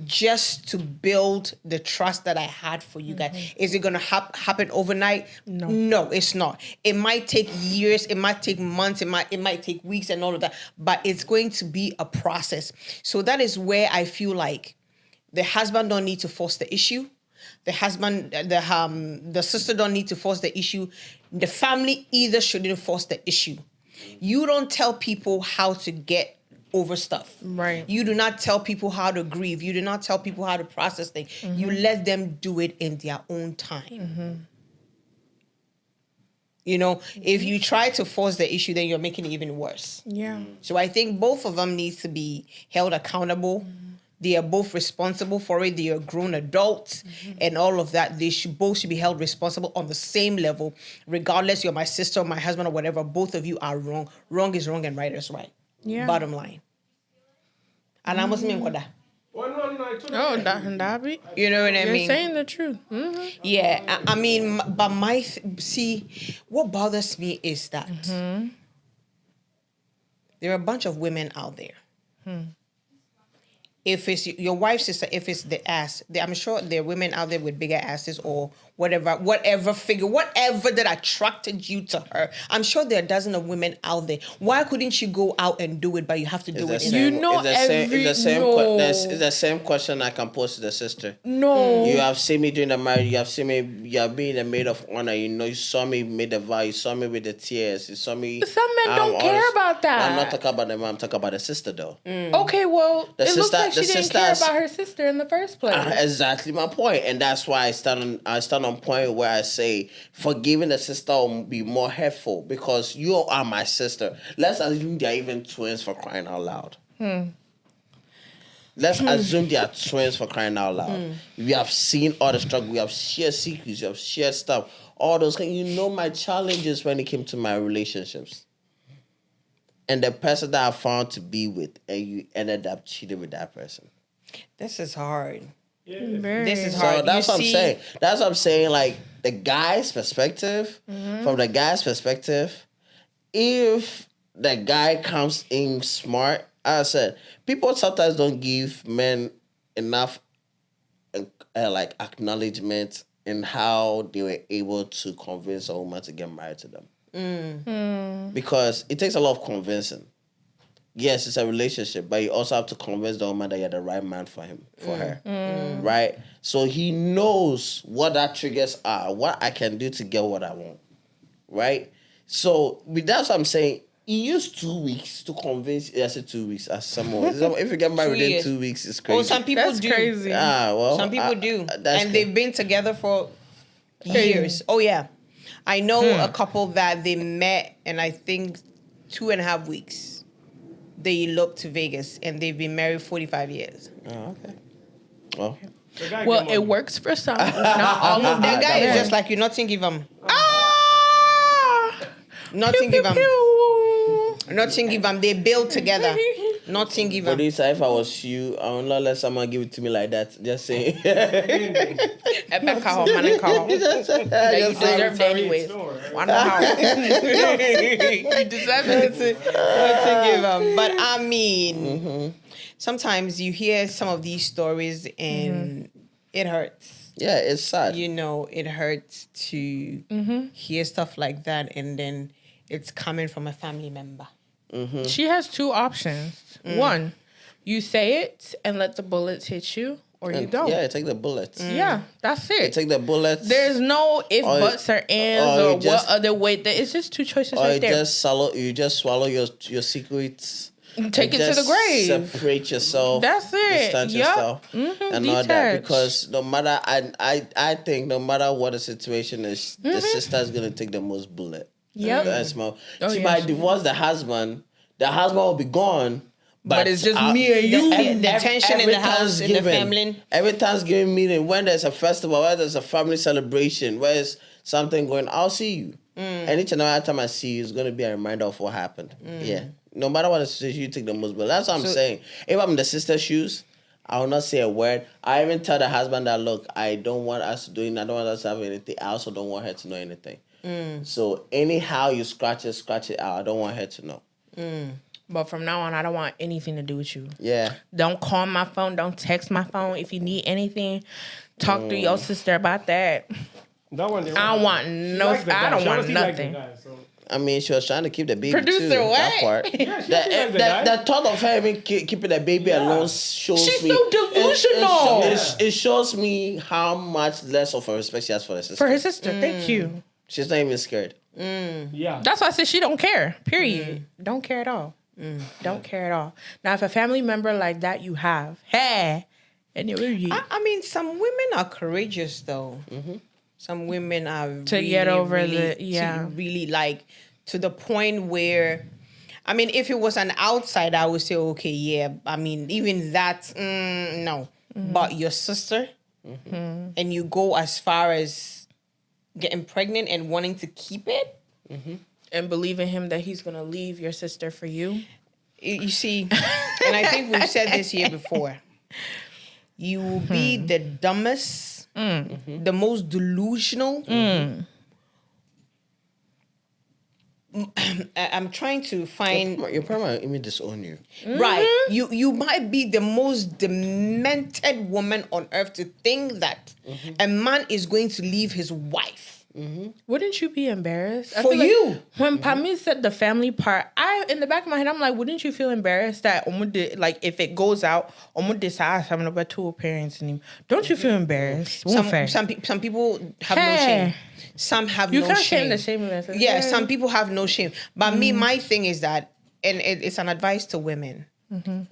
Speaker 1: just to build the trust that I had for you guys. Is it going to happen overnight? No, it's not. It might take years. It might take months. It might take weeks and all of that. But it's going to be a process. So that is where I feel like the husband don't need to force the issue. The sister don't need to force the issue. The family either shouldn't force the issue. You don't tell people how to get over stuff.
Speaker 3: Right.
Speaker 1: You do not tell people how to grieve. You do not tell people how to process things. You let them do it in their own time. You know, if you try to force the issue, then you're making it even worse.
Speaker 3: Yeah.
Speaker 1: So I think both of them need to be held accountable They are both responsible for it. They are grown adults and all of that. They should be held responsible on the same level, regardless you're my sister or my husband or whatever. Both of you are wrong. Wrong is wrong and right is right.
Speaker 3: Yeah.
Speaker 1: Bottom line. And I must mean that.
Speaker 3: Dabi.
Speaker 1: You know what I
Speaker 3: You're
Speaker 1: mean?
Speaker 3: saying the truth.
Speaker 1: Yeah, I mean, but what bothers me is that there are a bunch of women out there. If it's your wife's sister, if it's the ass, I'm sure there are women out there with bigger asses or whatever figure, whatever that attracted you to her. I'm sure there are dozens of women out there. Why couldn't you go out and do it, but you have to do it?
Speaker 2: It's the same question I can pose to the sister.
Speaker 3: No.
Speaker 2: You have seen me during the marriage. You have seen me. You have been a maid of honor. You saw me made the vow. You saw me with the tears. You saw me.
Speaker 3: Some men don't care about that.
Speaker 2: I'm not talking about the mom. I'm talking about the sister, though.
Speaker 3: Okay, well, looks like she didn't care about her sister in the first place.
Speaker 2: Exactly my point, and that's why I stand on point where I say forgiving the sister will be more hurtful because you are my sister. Let's assume they are even twins for crying out loud. Let's assume they are twins for crying out loud. We have seen all the struggle. We have shared secrets. We have shared stuff. All those things. You know my challenges when it came to my relationships. And the person that I found to be with, and you ended up cheating with that person.
Speaker 1: This is hard.
Speaker 4: Yeah.
Speaker 1: This is hard.
Speaker 2: So that's what I'm saying. That's what I'm saying. Like the guy's perspective, from the guy's perspective, if the guy comes in smart, as I said, people sometimes don't give men enough like acknowledgement in how they were able to convince a woman to get married to them. Because it takes a lot of convincing. Yes, it's a relationship, but you also have to convince the woman that you're the right man for her, right? So he knows what that triggers are, what I can do to get what I want, right? So that's what I'm saying. He used 2 weeks to convince. I said 2 weeks as someone. If you get married within 2 weeks, it's crazy.
Speaker 1: Oh, some people do.
Speaker 3: Crazy.
Speaker 1: Some people do, and they've been together for years. Oh yeah, I know a couple that they met, and I think 2.5 weeks. They eloped to Vegas, and they've been married 45 years.
Speaker 2: Oh, okay.
Speaker 3: Well, it works for some. Not all of
Speaker 1: That guy is just like you. Nothing give him. Nothing give him. Nothing give them. They build together. Nothing give them.
Speaker 2: Producer, if I was you, I would not let someone give it to me like that. Just saying.
Speaker 3: You deserve it anyways. Wonder how. You deserve it.
Speaker 1: Nothing give them. But I mean, sometimes you hear some of these stories and it hurts.
Speaker 2: Yeah, it's sad.
Speaker 1: You know, it hurts to hear stuff like that, and then it's coming from a family member.
Speaker 3: She has two options. One, you say it and let the bullets hit you, or you don't.
Speaker 2: Yeah, take the bullets.
Speaker 3: Yeah, that's it.
Speaker 2: Take the bullets.
Speaker 3: There's no if, buts, or ands, or what other way. It's just two choices right there.
Speaker 2: You just swallow your secrets.
Speaker 3: Take it to the grave.
Speaker 2: Separate yourself.
Speaker 3: That's it.
Speaker 2: Distance yourself. And all that.
Speaker 3: Detach.
Speaker 2: Because no matter, I think no matter what the situation is, the sister is going to take the most bullet.
Speaker 3: Yep.
Speaker 2: That's my. See, by divorce, the husband will be gone.
Speaker 3: But it's just me and you.
Speaker 1: The tension in the house, in the family.
Speaker 2: Every Thanksgiving meeting, when there's a festival, when there's a family celebration, where there's something going, I'll see you. And each and every time I see you, it's going to be a reminder of what happened. Yeah. No matter what the situation, you take the most. But that's what I'm saying. If I'm in the sister's shoes, I will not say a word. I even tell the husband that, look, I don't want us to do it. I don't want us to have anything. I also don't want her to know anything. So anyhow you scratch it out. I don't want her to know.
Speaker 3: But from now on, I don't want anything to do with you.
Speaker 2: Yeah.
Speaker 3: Don't call my phone. Don't text my phone. If you need anything, talk to your sister about that.
Speaker 4: That one,
Speaker 3: I don't want no. I don't want nothing.
Speaker 2: I mean, she was trying to keep the baby
Speaker 3: Producer,
Speaker 2: too.
Speaker 3: what?
Speaker 2: That part.
Speaker 4: Yeah,
Speaker 2: the thought of her even keeping the baby alone shows
Speaker 3: She's
Speaker 2: me.
Speaker 3: so delusional.
Speaker 2: It shows me how much less of a respect she has for her sister.
Speaker 3: For her sister, thank you.
Speaker 2: She's not even scared.
Speaker 4: Yeah.
Speaker 3: That's why I said she don't care. Period. Don't care at all. Don't care at all. Now, if a family member like that you have, hey, and
Speaker 1: I mean, some women are courageous though. Some women are
Speaker 3: to get over really like
Speaker 1: to the point where, I mean, if it was an outside, I would say, okay, yeah. I mean, even that, no. But your sister, and you go as far as getting pregnant and wanting to keep it,
Speaker 3: and believe in him that he's gonna leave your sister for you.
Speaker 1: You see, and I think we've said this here before. You will be the dumbest, the most delusional. I'm trying to find.
Speaker 2: Your parents might disown you.
Speaker 1: Right. You might be the most demented woman on earth to think that a man is going to leave his wife.
Speaker 3: Wouldn't you be embarrassed? I
Speaker 1: For
Speaker 3: feel like
Speaker 1: you.
Speaker 3: when Pami said the family part, in the back of my head, I'm like, wouldn't you feel embarrassed that like if it goes out, having about two parents and don't you feel embarrassed?
Speaker 1: Some people have no shame. Some have
Speaker 3: You
Speaker 1: no
Speaker 3: can't
Speaker 1: shame.
Speaker 3: shame the shame of it.
Speaker 1: Yeah, some people have no shame. But me, my thing is that, and it's an advice to women.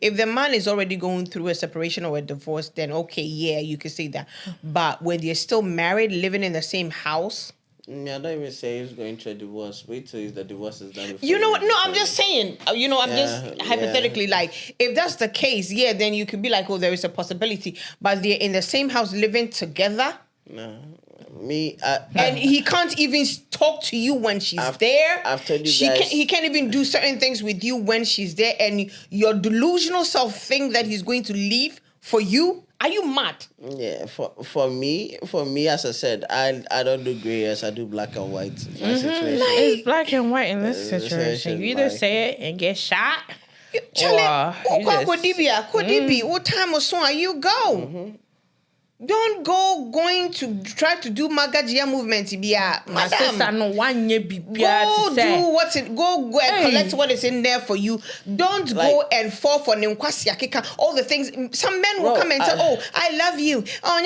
Speaker 1: If the man is already going through a separation or a divorce, then okay, yeah, you can say that. But when you're still married, living in the same house.
Speaker 2: Yeah, I don't even say he's going through a divorce. Wait till the divorce is done.
Speaker 1: You know what? No, I'm just saying. I'm just hypothetically like, if that's the case, yeah, then you could be like, oh, there is a possibility. But they're in the same house living together.
Speaker 2: No.
Speaker 1: And he can't even talk to you when she's there.
Speaker 2: I've told you guys.
Speaker 1: He can't even do certain things with you when she's there. And your delusional self think that he's going to leave for you. Are you mad?
Speaker 2: Yeah, for me, as I said, I don't do gray hairs. I do black and white. My situation.
Speaker 3: It's black and white in this situation. You either say it and get shot,
Speaker 1: what time or so are you go? Don't going to try to do Magajia movement.
Speaker 3: my sister no one year be
Speaker 1: Go do what's it. Go and collect what is in there for you. Don't go and fall for all the things. Some men will come and say, "Oh, I love you." Oh,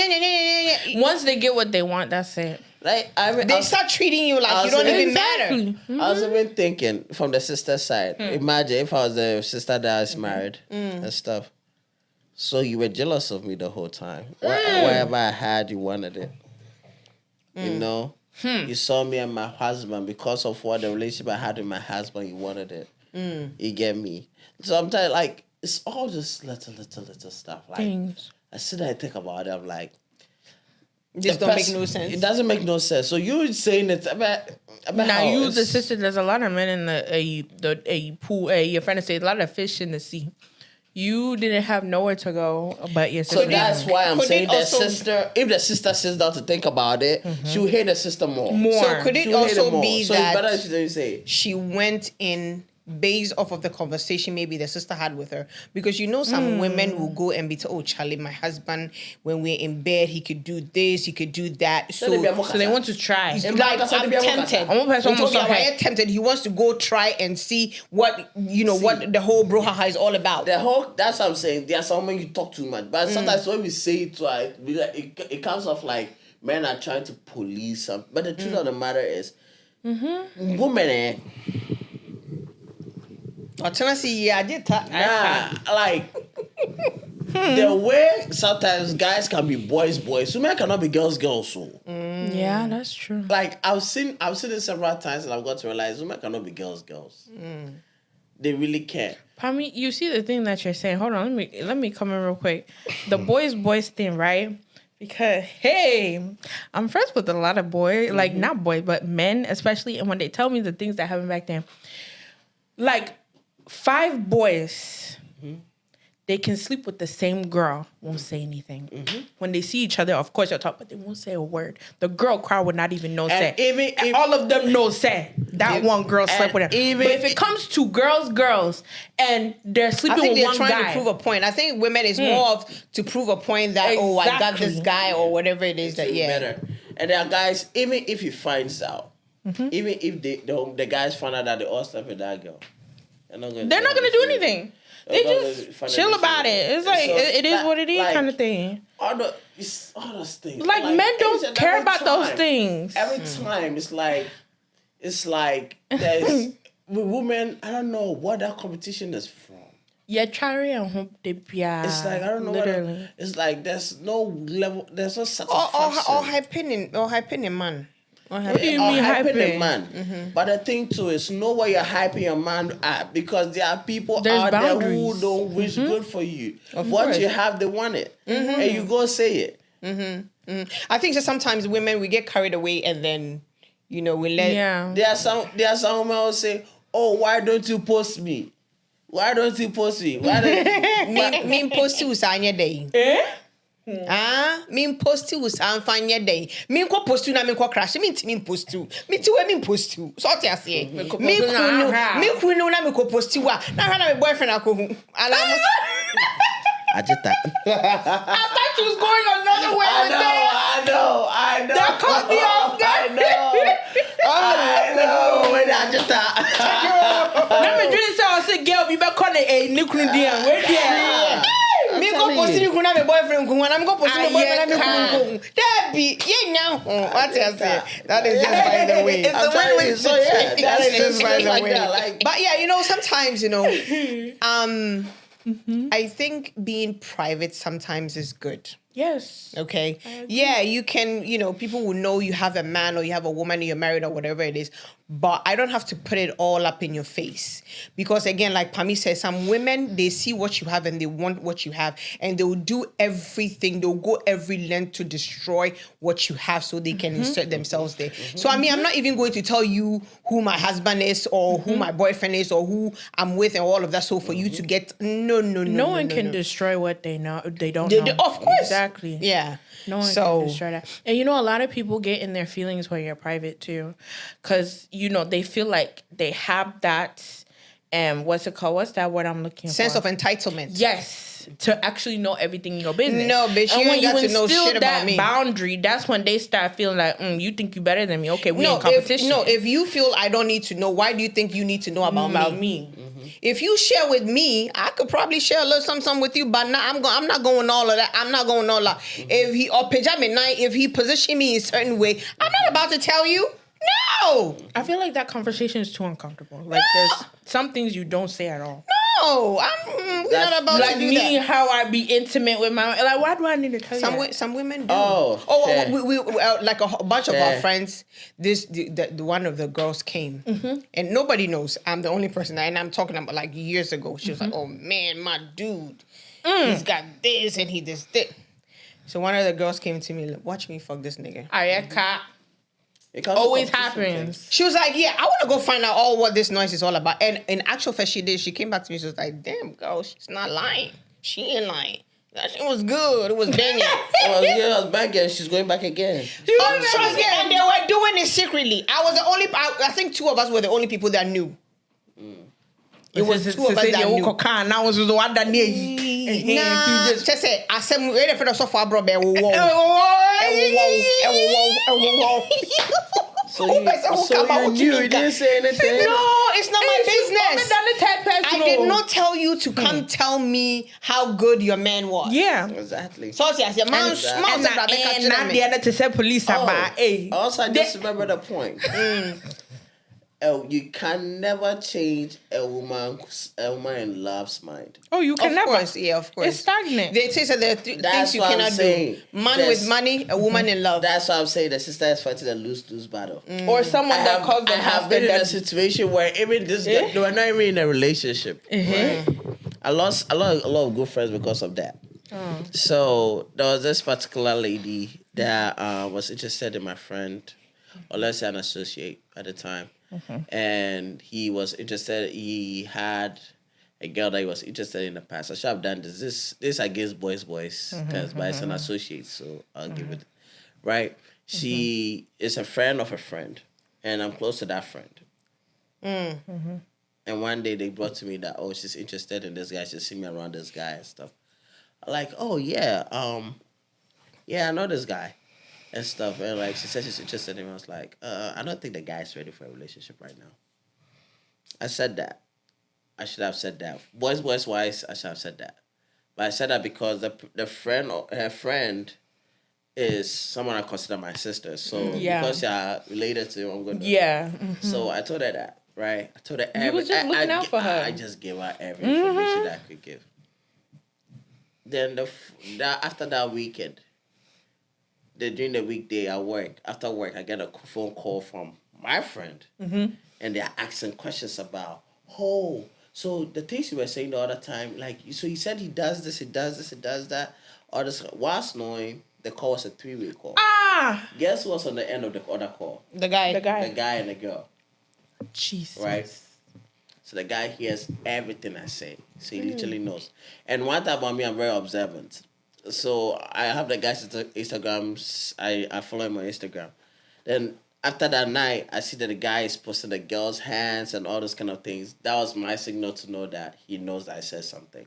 Speaker 3: once they get what they want, that's it.
Speaker 2: Like
Speaker 1: they start treating you like you don't even matter.
Speaker 2: I was even thinking from the sister side. Imagine if I was the sister that is married and stuff. So you were jealous of me the whole time. Wherever I had, you wanted it. You know? You saw me and my husband because of what the relationship I had with my husband, you wanted it. You get me? Sometimes, like, it's all just little stuff. Like,
Speaker 3: Things.
Speaker 2: I sit there and think about it. I'm like,
Speaker 1: This don't make no sense.
Speaker 2: It doesn't make no sense. So you saying it about
Speaker 3: now you the sister. There's a lot of men in the pool. Your friend say a lot of fish in the sea. You didn't have nowhere to go, but your sister.
Speaker 2: So that's why I'm saying that sister. If the sister sits down to think about it, she'll hate the sister more.
Speaker 1: So could it also be
Speaker 2: so
Speaker 1: that
Speaker 2: it's better say
Speaker 1: she went in based off of the conversation maybe the sister had with her? Because you know some women will go and be told, "Oh, Charlie, my husband, when we're in bed, he could do this, he could do that." So
Speaker 3: they want to try.
Speaker 1: Like, I'm tempted. I'm tempted. He wants to go try and see what what the whole brouhaha is all about.
Speaker 2: That's what I'm saying. There are some men you talk too much, but sometimes when we say it twice, it comes off like men are trying to police something. But the truth of the matter is, women. Like the way sometimes guys can be boys, women cannot be girls. So
Speaker 3: yeah, that's true.
Speaker 2: Like I've seen it several times, and I've got to realize women cannot be girls. They really can't.
Speaker 3: Pami, you see the thing that you're saying. Hold on, let me come in real quick. The boys thing, right? Because hey, I'm friends with a lot of boys, like not boys, but men, especially, and when they tell me the things that happened back then, like 5 boys, they can sleep with the same girl, won't say anything. When they see each other, of course they'll talk, but they won't say a word. The girl crowd would not even know say. And all of them know say that one girl slept with him. But if it comes to girls, and they're sleeping with one guy,
Speaker 1: they're trying to prove a point. I think women is more of to prove a point that I got this guy or whatever it is that
Speaker 2: better. And there are guys, even if he finds out, even if the guys find out that they all slept with that girl. They're not going to do
Speaker 3: anything. They just chill about it. It's like, it is what it is kind of thing.
Speaker 2: All those things.
Speaker 3: Like men don't care about those things.
Speaker 2: Every time, it's like there's, with women, I don't know what that competition is from.
Speaker 3: Yeah, try and hope they be.
Speaker 2: It's like, I don't know.
Speaker 3: Literally.
Speaker 2: It's like, there's no level, there's no satisfaction.
Speaker 1: Or high opinion man.
Speaker 3: What do you
Speaker 2: Or
Speaker 3: mean
Speaker 2: hyping
Speaker 3: hyping?
Speaker 2: a man. But the thing too is know where you're hyping your man at, because there are people
Speaker 3: There's
Speaker 2: out there who
Speaker 3: boundaries.
Speaker 2: don't wish good for you. What
Speaker 1: course.
Speaker 2: you have, they want it, and you go say it.
Speaker 1: I think that sometimes women, we get carried away and then, we let...
Speaker 3: Yeah.
Speaker 2: There are some women who say, "Oh, why don't you post me? Why don't you post me? Why don't
Speaker 1: Me post you sanya day. Me post you sanya day. Me ko post you na me ko crash. Me post you. Me ti we me post you. So what you say? Me kunu na me ko post you. Na na me boyfriend akohu.
Speaker 2: Ajita.
Speaker 3: I thought you was going another way with that.
Speaker 2: I know.
Speaker 3: That caught me off guard.
Speaker 2: I know. When Ajita.
Speaker 3: Let me drink so I say, girl, be back on a nuclear deal. Where there?
Speaker 1: Me go post you kuna me boyfriend ko. I'm go post me boyfriend na me kunu ko. That be now. What you say? That is just by the way.
Speaker 3: It's a win-win.
Speaker 2: So yeah,
Speaker 1: That is just by the
Speaker 2: like
Speaker 1: way.
Speaker 2: that. Like,
Speaker 1: But yeah, sometimes, I think being private sometimes is good.
Speaker 3: Yes.
Speaker 1: Okay. Yeah, you can, people will know you have a man or you have a woman or you're married or whatever it is. But I don't have to put it all up in your face. Because again, like Pami says, some women, they see what you have and they want what you have. And they'll do everything. They'll go every length to destroy what you have so they can insert themselves there. So, I'm not even going to tell you who my husband is or who my boyfriend is or who I'm with and all of that. So for you to get, no
Speaker 3: one can destroy what they know. They don't know.
Speaker 1: Of course.
Speaker 3: Exactly.
Speaker 1: Yeah.
Speaker 3: No one can destroy that. And a lot of people get in their feelings when you're private too. Because, they feel like they have that, what's it called? What's that word I'm looking
Speaker 1: Sense
Speaker 3: for?
Speaker 1: of entitlement.
Speaker 3: Yes. To actually know everything in your business.
Speaker 1: No, bitch,
Speaker 3: and
Speaker 1: you
Speaker 3: when
Speaker 1: ain't got to know
Speaker 3: instill
Speaker 1: shit about me.
Speaker 3: boundary, that's when they start feeling like, you think you better than me. Okay, we in
Speaker 1: If
Speaker 3: competition.
Speaker 1: if you feel I don't need to know, why do you think you need to know about me? If you share with me, I could probably share a little something with you, but I'm not going all of that. I'm not going all that. If he or pajama night, if he position me in a certain way, I'm not about to tell you. No.
Speaker 3: I feel like that conversation is too uncomfortable. Like there's some things you don't say at all.
Speaker 1: No, we're not about
Speaker 3: Like
Speaker 1: to do
Speaker 3: me,
Speaker 1: that.
Speaker 3: how I be intimate with my like. Why do I need to tell you? That?
Speaker 1: Some women do.
Speaker 2: share.
Speaker 1: We like a bunch of our
Speaker 2: Share.
Speaker 1: friends. The one of the girls came, and nobody knows. I'm the only person, and I'm talking about like years ago. She was like, "Oh man, my dude, he's got this and he this." So one of the girls came to me, watch me fuck this nigga.
Speaker 3: Ayaka.
Speaker 2: it comes to
Speaker 3: Always
Speaker 2: competition thing.
Speaker 3: happens.
Speaker 1: She was like, "Yeah, I want to go find out all what this noise is all about." And in actual fact, she did. She came back to me. She was like, "Damn, girl, she's not lying. She ain't lying. That shit was good. It was banging."
Speaker 2: I was back again. She's going back again.
Speaker 1: Trust me, and they were doing it secretly. I was the only. I think two of us were the only people that knew. It was two of us that knew.
Speaker 3: Now was the one that near you.
Speaker 1: Nah, just say I said we ready for the sofa, bro.
Speaker 2: So you knew. You didn't say anything.
Speaker 1: No, it's not my business. I did
Speaker 3: No.
Speaker 1: not tell you to come tell me how good your man was.
Speaker 3: Yeah.
Speaker 2: Exactly.
Speaker 1: So yes, your man
Speaker 3: And not the other to say police about. Hey.
Speaker 2: Also, I just remember the point. You can never change a woman in love's mind.
Speaker 3: Oh, you can
Speaker 1: Of
Speaker 3: never.
Speaker 1: course, yeah, of course.
Speaker 3: It's stagnant.
Speaker 1: They say that there are things
Speaker 2: That's
Speaker 1: you
Speaker 2: what I'm
Speaker 1: cannot
Speaker 2: saying.
Speaker 1: do. Man
Speaker 2: There's-
Speaker 1: with money, a woman in love.
Speaker 2: That's why I'm saying the sister is fighting a lose-lose battle.
Speaker 3: Or someone that calls
Speaker 2: I
Speaker 3: them
Speaker 2: have been in a
Speaker 3: husband.
Speaker 2: situation where even this guy, they were not even in a relationship. Right? I lost a lot of good friends because of that. So there was this particular lady that was interested in my friend, or let's say an associate at the time. And he was interested. He had a girl that he was interested in the past. I should have done this. This against boys, because by it's an associate, so I'll give it. Right? She is a friend of a friend, and I'm close to that friend. And one day they brought to me that she's interested in this guy. She's seen me around this guy and stuff. I'm like, oh yeah, I know this guy. And stuff, and like she said she's interested in him. I was like, I don't think the guy's ready for a relationship right now. I said that. I should have said that. Boys wise, I should have said that. But I said that because the friend or her friend is someone I consider my sister. So because you're related to him, I'm gonna So I told her that, right? I told her
Speaker 3: You was just looking out for her.
Speaker 2: I just gave her every information that I could give. Then after that weekend, during the weekday at work, after work, I get a phone call from my friend, and they're asking questions about, oh, so the things you were saying the other time, like, so he said he does this, he does this, he does that, or this. Whilst knowing the call was a 3-way call. Guess what's on the end of the other call?
Speaker 1: The guy.
Speaker 2: The guy and the girl.
Speaker 3: Jesus.
Speaker 2: Right? So the guy hears everything I say. So he literally knows. And one thing about me, I'm very observant. So I have the guy's Instagrams. I follow him on Instagram. Then after that night, I see that the guy is posting the girl's hands and all those kind of things. That was my signal to know that he knows that I said something.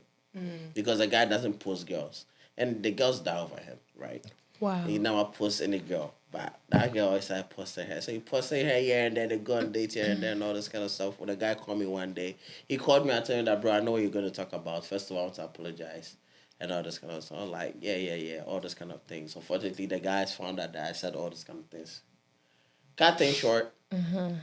Speaker 2: Because the guy doesn't post girls. And the girls die over him, right?
Speaker 3: Wow.
Speaker 2: He never posts any girl. But that girl always started posting her. So he posted her here and then they go on dates here and then all this kind of stuff. When the guy called me one day, he called me and told me that, bro, I know what you're going to talk about. First of all, I want to apologize. And all this kind of stuff. I'm like, yeah, all this kind of things. Unfortunately, the guys found out that I said all this kind of things. Cut things short. When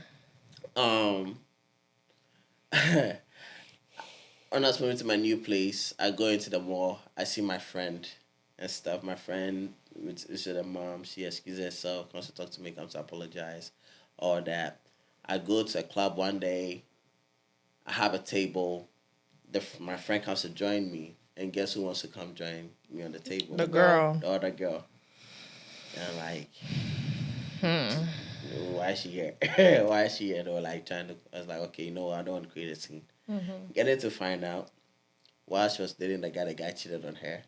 Speaker 2: I was moving to my new place, I go into the mall. I see my friend and stuff. My friend with the mom, she excuses herself, comes to talk to me, comes to apologize, all that. I go to a club one day. I have a table. My friend comes to join me. And guess who wants to come join me on the table?
Speaker 1: The girl.
Speaker 2: The other girl. And I'm like, why is she here? Why is she here? They were like I was like, okay, I don't want to create a scene. Getting to find out, while she was dating the guy cheated on her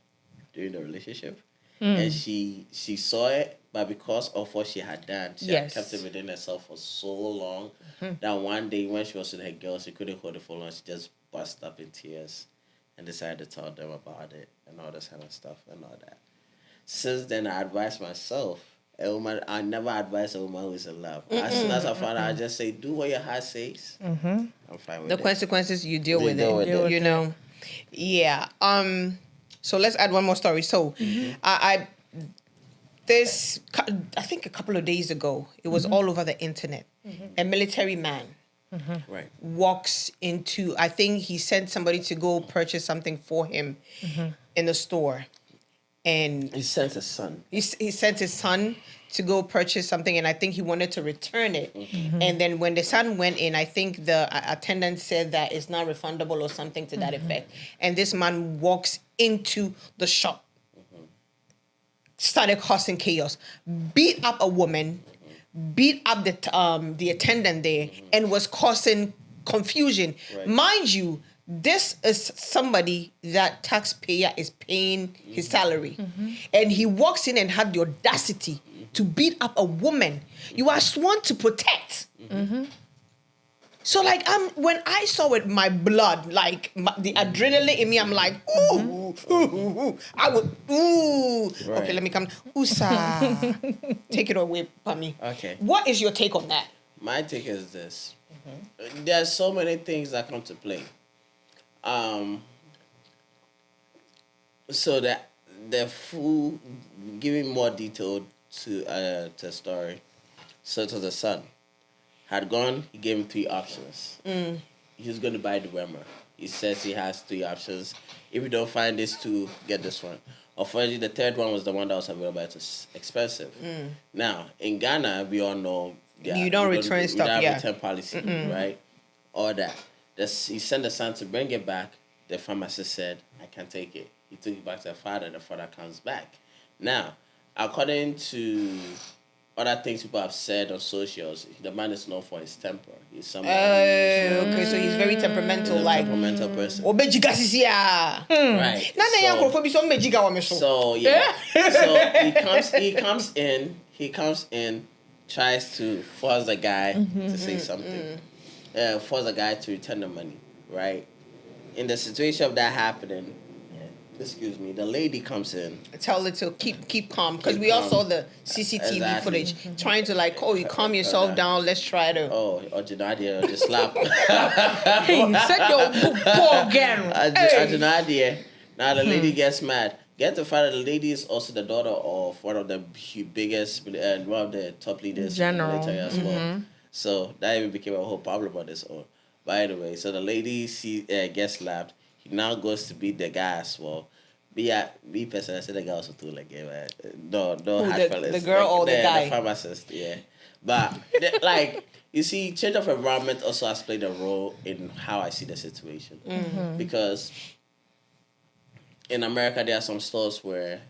Speaker 2: during the relationship. And she saw it, but because of what she had done, she had kept it within herself for so long that one day when she was with her girls, she couldn't hold it for long. She just burst up in tears and decided to tell them about it and all this kind of stuff and all that. Since then, I advised myself, I never advise a woman who is in love. As soon as I found out, I just say, do what your heart says. I'm fine with it.
Speaker 1: The consequences, you deal with
Speaker 2: deal with
Speaker 1: it.
Speaker 2: it.
Speaker 1: You know? Yeah. So let's add one more story. So I think a couple of days ago, it was all over the internet. A military man
Speaker 2: Right.
Speaker 1: walks into, I think he sent somebody to go purchase something for him in the store. And
Speaker 2: He sent his son.
Speaker 1: he sent his son to go purchase something, and I think he wanted to return it. And then when the son went in, I think the attendant said that it's not refundable or something to that effect. And this man walks into the shop, started causing chaos, beat up a woman, beat up the attendant there, and was causing confusion.
Speaker 2: Right.
Speaker 1: Mind you, this is somebody that taxpayer is paying his salary. And he walks in and had the audacity to beat up a woman you are sworn to protect. So like when I saw it, my blood, like the adrenaline in me, I'm like, ooh. I would, ooh.
Speaker 2: Right.
Speaker 1: Okay, let me come. Usa. Take it away, Pami.
Speaker 2: Okay.
Speaker 1: What is your take on that?
Speaker 2: My take is this. There's so many things that come to play. So that the full, giving more detail to the story. So it was the son. Had gone, he gave him 3 options. He was going to buy the Wemmer. He says he has 3 options. If you don't find these 2, get this one. Unfortunately, the third one was the one that was available. It was expensive. Now, in Ghana, we all know
Speaker 1: You don't return stuff,
Speaker 2: we don't
Speaker 1: yeah.
Speaker 2: return policy, right? All that. He sent the son to bring it back. The pharmacist said, I can't take it. He took it back to the father. The father comes back. Now, according to other things people have said on socials, the man is known for his temper. He's somebody
Speaker 1: Okay, so he's very temperamental,
Speaker 2: who's a
Speaker 1: like.
Speaker 2: temperamental person.
Speaker 1: Obejiga sisi ya.
Speaker 2: Right.
Speaker 1: Nana ya nkrofo so obejiga wa me so.
Speaker 2: So yeah. So he comes in, tries to force the guy to say something. Force the guy to return the money, right? In the situation of that happening, the lady comes in.
Speaker 1: Tell it to keep calm, because we
Speaker 2: Keep
Speaker 1: all
Speaker 2: calm.
Speaker 1: saw the CCTV
Speaker 2: Exactly.
Speaker 1: footage trying to like, you calm yourself down. Let's try to.
Speaker 2: Or Janadia or just slap.
Speaker 3: Hey, set your book again.
Speaker 2: Janadia. Now the lady gets mad. Get the fact that the lady is also the daughter of one of the biggest, one of the top leaders
Speaker 3: General.
Speaker 2: in the military as well. So that even became a whole problem on its own. By the way, so the lady gets slapped. He now goes to beat the guy as well. But yeah, me personally, I said the guy also too like it, man. No,
Speaker 1: Who,
Speaker 2: hard
Speaker 1: the
Speaker 2: fellas.
Speaker 1: girl or the guy?
Speaker 2: The pharmacist, yeah. But like you see, change of environment also has played a role in how I see the situation. Because in America there are some stores where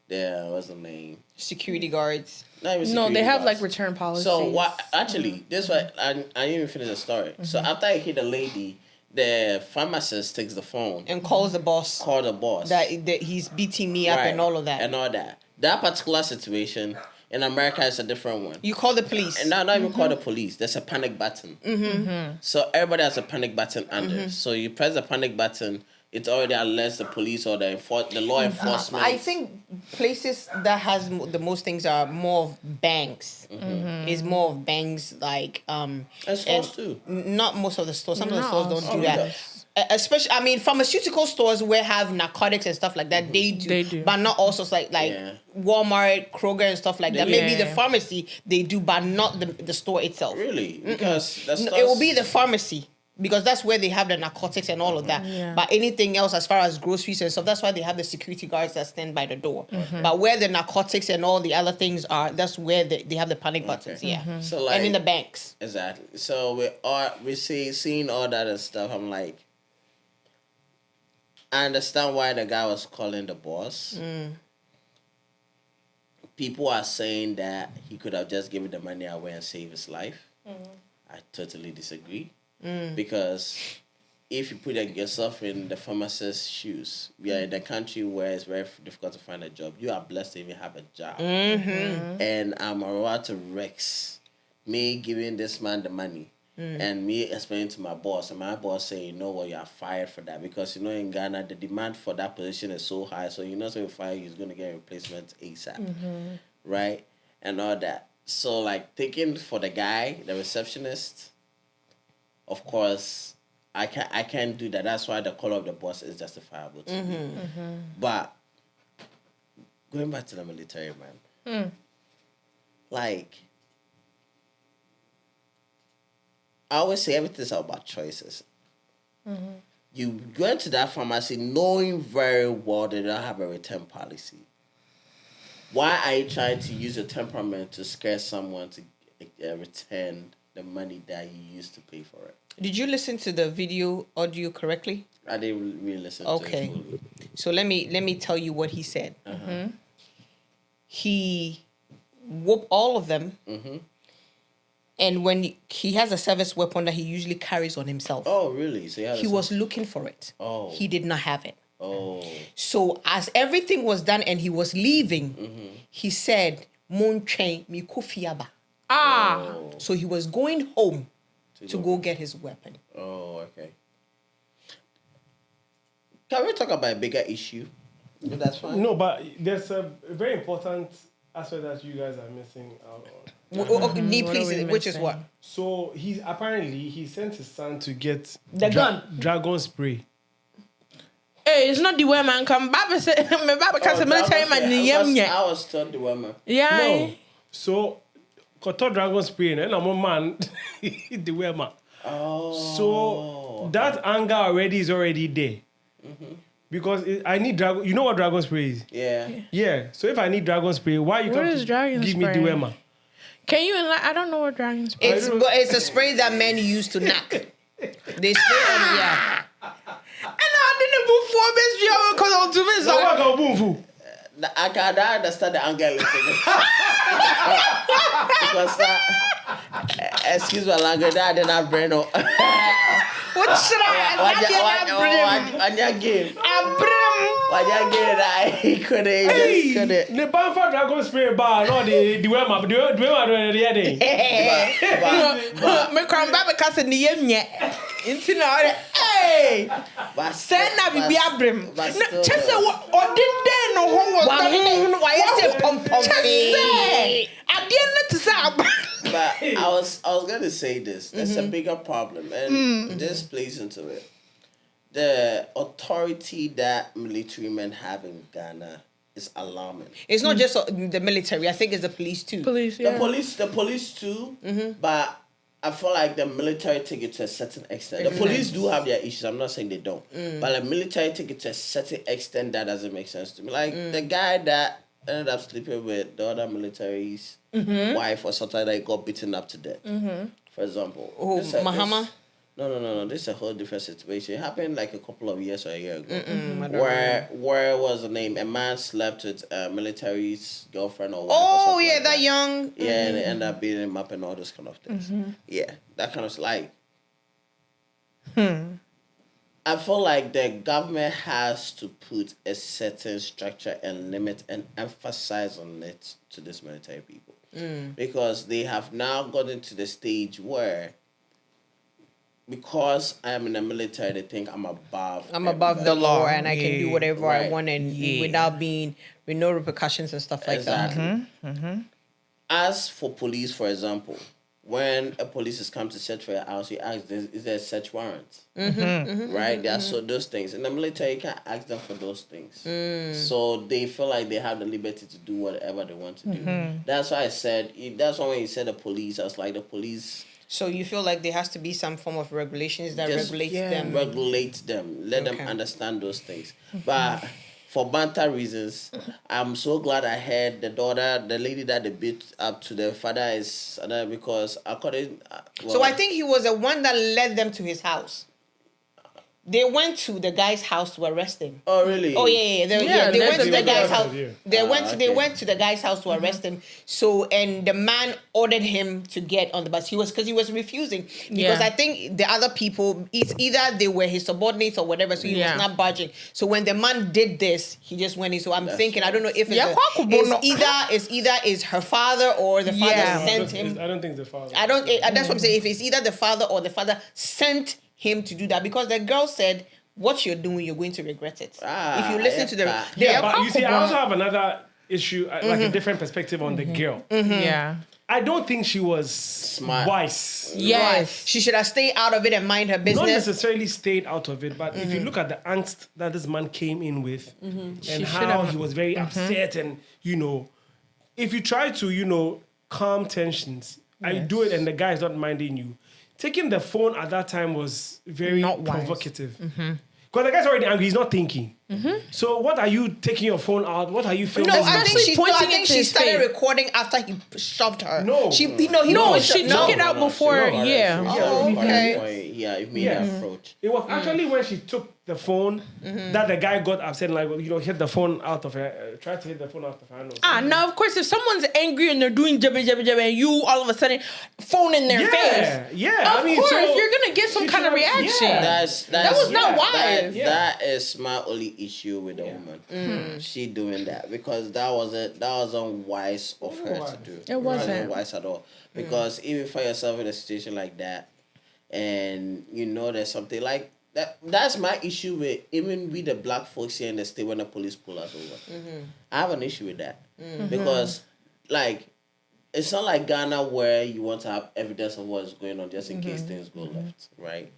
Speaker 2: there what's the name?
Speaker 1: Security guards.
Speaker 2: Not even
Speaker 3: No,
Speaker 2: security
Speaker 3: they have
Speaker 2: guards.
Speaker 3: like return policies.
Speaker 2: So what? Actually, this why I didn't even finish the story. So after I hit the lady, the pharmacist takes the phone
Speaker 1: And calls the boss.
Speaker 2: call the boss
Speaker 1: That he's beating me up
Speaker 2: Right,
Speaker 1: and all of that.
Speaker 2: and all that. That particular situation in America is a different one.
Speaker 1: You call the police.
Speaker 2: And now not even call the police. There's a panic button. So everybody has a panic button under. So you press the panic button, it already alerts the police or the law enforcement.
Speaker 1: I think places that has the most things are more of banks. Is more of banks like
Speaker 2: and stores too.
Speaker 1: Not most of the stores. Some of the
Speaker 3: No,
Speaker 1: stores don't
Speaker 3: some
Speaker 1: do that.
Speaker 2: does.
Speaker 1: Especially, I mean, pharmaceutical stores where have narcotics and stuff like that, they do.
Speaker 3: They do.
Speaker 1: But not also like
Speaker 2: Yeah.
Speaker 1: Walmart, Kroger and stuff like that.
Speaker 3: Yeah.
Speaker 1: Maybe the pharmacy they do, but not the store itself.
Speaker 2: Really? Because that's
Speaker 1: No, it will be the pharmacy because that's where they have the narcotics and all of that.
Speaker 3: Yeah.
Speaker 1: But anything else as far as groceries and stuff, that's why they have the security guards that stand by the door. But where the narcotics and all the other things are, that's where they have the panic buttons. Yeah.
Speaker 2: So like
Speaker 1: And in the banks.
Speaker 2: exactly. So we seeing all that and stuff. I'm like, I understand why the guy was calling the boss. People are saying that he could have just given the money away and saved his life. I totally disagree. Because if you put yourself in the pharmacist's shoes, we are in a country where it's very difficult to find a job. You are blessed to even have a job. And I'm about to risk me giving this man the money and me explaining to my boss, and my boss saying, you know what, you are fired for that. Because, you know, in Ghana, the demand for that position is so high. So, you know, so you fire, he's going to get a replacement ASAP. Right? And all that. So, like, thinking for the guy, the receptionist, of course, I can't do that. That's why the call of the boss is justifiable to me. But going back to the military, man, like, I always say everything's about choices. You go into that pharmacy knowing very well they don't have a return policy. Why are you trying to use your temperament to scare someone to return the money that you used to pay for it?
Speaker 1: Did you listen to the video audio correctly?
Speaker 2: I didn't really listen
Speaker 1: Okay.
Speaker 2: to it fully.
Speaker 1: So let me tell you what he said. He whooped all of them. And when he has a service weapon that he usually carries on himself.
Speaker 2: Oh, really? So
Speaker 1: He was looking for it.
Speaker 2: Oh.
Speaker 1: He did not have it.
Speaker 2: Oh.
Speaker 1: So as everything was done and he was leaving, he said, "Monche mi kufiaba."
Speaker 2: Oh.
Speaker 1: So he was going home to go get his weapon.
Speaker 2: Oh, okay. Can we talk about a bigger issue? If that's fine.
Speaker 4: No, but there's a very important aspect that you guys are missing out on.
Speaker 1: Need,
Speaker 3: What are
Speaker 1: please,
Speaker 3: we
Speaker 1: which is
Speaker 3: missing?
Speaker 1: what?
Speaker 4: So he sent his son to get
Speaker 1: The gun.
Speaker 4: dragon spray.
Speaker 3: Hey, it's not the way man come. Baba said, my Baba can't say military man.
Speaker 2: I was told the woman.
Speaker 3: Yeah.
Speaker 4: No. So got dragon spray and I'm a man the way man.
Speaker 2: Oh.
Speaker 4: So that anger already is already there. Because I need dragon. You know what dragon spray is?
Speaker 2: Yeah.
Speaker 4: Yeah. So if I need dragon spray, why you
Speaker 3: What
Speaker 4: can't
Speaker 3: is dragon
Speaker 4: give me
Speaker 3: spray?
Speaker 4: the Wema?
Speaker 3: Can you I don't know what dragons.
Speaker 1: It's a spray that men use to knock. They spray on, yeah.
Speaker 3: And I didn't move for best year because I'm too busy.
Speaker 4: So what can boom for?
Speaker 2: I can understand the anger a little bit. Because excuse my language, that did not brain up.
Speaker 1: What should I?
Speaker 2: On your game.
Speaker 1: I
Speaker 2: On your game, I couldn't.
Speaker 4: Hey,
Speaker 2: Just couldn't.
Speaker 4: the ban for dragon spray bar, no the Wema, the Wema the other day.
Speaker 2: But
Speaker 3: Me come Baba can't say the yem yet. Into now, hey. Send na bibi abrim.
Speaker 2: but
Speaker 3: No,
Speaker 2: still,
Speaker 3: just say what or didn't they know who was that?
Speaker 1: Why you say pom pom?
Speaker 3: Just say. I didn't to say.
Speaker 2: But I was gonna say this. There's a bigger problem, and this plays into it. The authority that military men have in Ghana is alarming.
Speaker 1: It's not just the military. I think it's the police too.
Speaker 3: Police, yeah.
Speaker 2: The police too. But I feel like the military take it to a certain extent. The police do have their issues. I'm not saying they don't. But the military take it to a certain extent that doesn't make sense to me. Like the guy that ended up sleeping with the other military's wife or something that got beaten up to death. For example.
Speaker 1: Oh, Mahama?
Speaker 2: No. This is a whole different situation. It happened like a couple of years or a year ago. Where was the name? A man slept with a military's girlfriend or wife.
Speaker 1: Oh,
Speaker 2: or
Speaker 1: yeah,
Speaker 2: like
Speaker 1: that young.
Speaker 2: Yeah, and they end up beating him up and all those kind of things. Yeah, that kind of like. I feel like the government has to put a certain structure and limit and emphasize on it to these military people. Because they have now gotten to the stage where because I am in the military, they think I'm above
Speaker 1: The law and I can do whatever I
Speaker 2: Right.
Speaker 1: want and without being with no repercussions and stuff like
Speaker 2: Exactly.
Speaker 1: that.
Speaker 2: As for police, for example, when a police is come to search for your house, you ask, is there a search warrant? Right? There are so those things. In the military, you can't ask them for those things. So they feel like they have the liberty to do whatever they want to do. That's why I said, that's why when you said the police, I was like, the police...
Speaker 1: So you feel like there has to be some form of regulations that
Speaker 2: Just
Speaker 1: regulates them.
Speaker 2: Regulate them. Let them understand those things. But for banter reasons, I'm so glad I heard the lady that they beat up to the father is because according.
Speaker 1: So I think he was the one that led them to his house. They went to the guy's house to arrest him.
Speaker 2: Oh really?
Speaker 1: Oh yeah. They went to the guy's house. They
Speaker 2: okay.
Speaker 1: went to the guy's house to arrest him. So and the man ordered him to get on the bus. He was refusing because I think the other people, it's either they were his subordinates or whatever. So he was not budging. So when the man did this, he just went in. So I'm thinking, I don't know if it's either her father or the father sent him.
Speaker 4: I don't think the father.
Speaker 1: That's what I'm saying. If it's either the father or the father sent him to do that, because the girl said, what you're doing, you're going to regret it. If you listen to the...
Speaker 4: But you see, I also have another issue, like a different perspective on the girl.
Speaker 3: Yeah.
Speaker 4: I don't think she was
Speaker 2: Smart.
Speaker 4: wise.
Speaker 1: Yes. She should have stayed out of it and mind her business.
Speaker 4: Not necessarily stayed out of it, but if you look at the angst that this man came in with and how he was very upset and, if you try to, calm tensions, I do it and the guy is not minding you. Taking the phone at that time was very
Speaker 1: Not wise.
Speaker 4: provocative. Because the guy's already angry, he's not thinking. So what are you taking your phone out? What are you filming?
Speaker 1: No, I think
Speaker 3: pointing
Speaker 1: she
Speaker 3: into
Speaker 1: started
Speaker 3: his face.
Speaker 1: recording after he shoved her.
Speaker 3: She took it out before.
Speaker 2: It made an approach.
Speaker 4: It was actually when she took the phone that the guy got upset, like, hit the phone out of her, tried to hit the phone out of her hand.
Speaker 3: Now, of course, if someone's angry and they're doing jabba, and you all of a sudden phone in their face.
Speaker 4: Yeah,
Speaker 3: Of course, you're going to get some kind of reaction. That was not wise.
Speaker 2: That is my only issue with the woman. She doing that because that wasn't wise of her to do.
Speaker 3: It wasn't
Speaker 2: wise at all. Because even for yourself in a situation like that, and there's something like that. That's my issue with even with the black folks here in the state when the police pull us over. I have an issue with that because, like, it's not like Ghana where you want to have evidence of what's going on just in case things go left, right?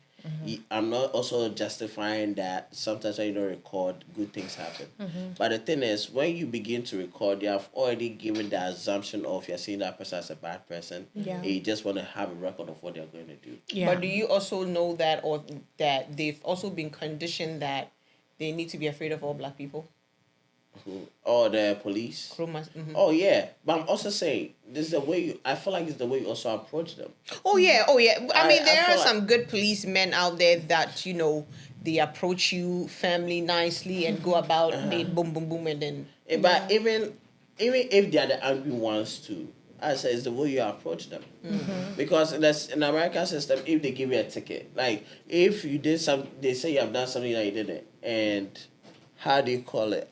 Speaker 2: I'm not also justifying that sometimes when you don't record, good things happen. But the thing is, when you begin to record, you have already given the assumption of you're seeing that person as a bad person. And you just want to have a record of what they're going to do.
Speaker 1: But do you also know that, or that they've also been conditioned that they need to be afraid of all black people?
Speaker 2: Or the police. Oh yeah, but I'm also saying this is the way I feel like it's the way you also approach them.
Speaker 1: Oh yeah. I mean, there are some good policemen out there that they approach you family nicely and go about it, boom, boom, boom, and then.
Speaker 2: But even if they are the angry ones too, I say it's the way you approach them. Because in the American system, if they give you a ticket, like if you did they say you have done something that you didn't, and how do you call it?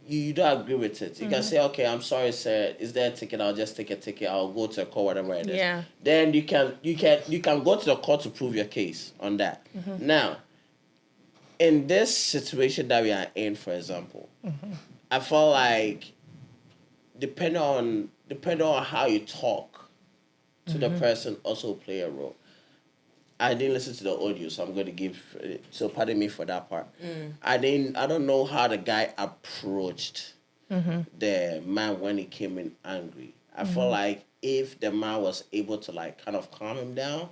Speaker 2: You don't agree with it. You can say, okay, I'm sorry, sir. Is there a ticket? I'll just take a ticket. I'll go to a court, whatever it is.
Speaker 3: Yeah.
Speaker 2: Then you can go to the court to prove your case on that. Now, in this situation that we are in, for example, I feel like depending on how you talk to the person also play a role. I didn't listen to the audio, so I'm going to give. So pardon me for that part. I don't know how the guy approached the man when he came in angry. I feel like if the man was able to like kind of calm him down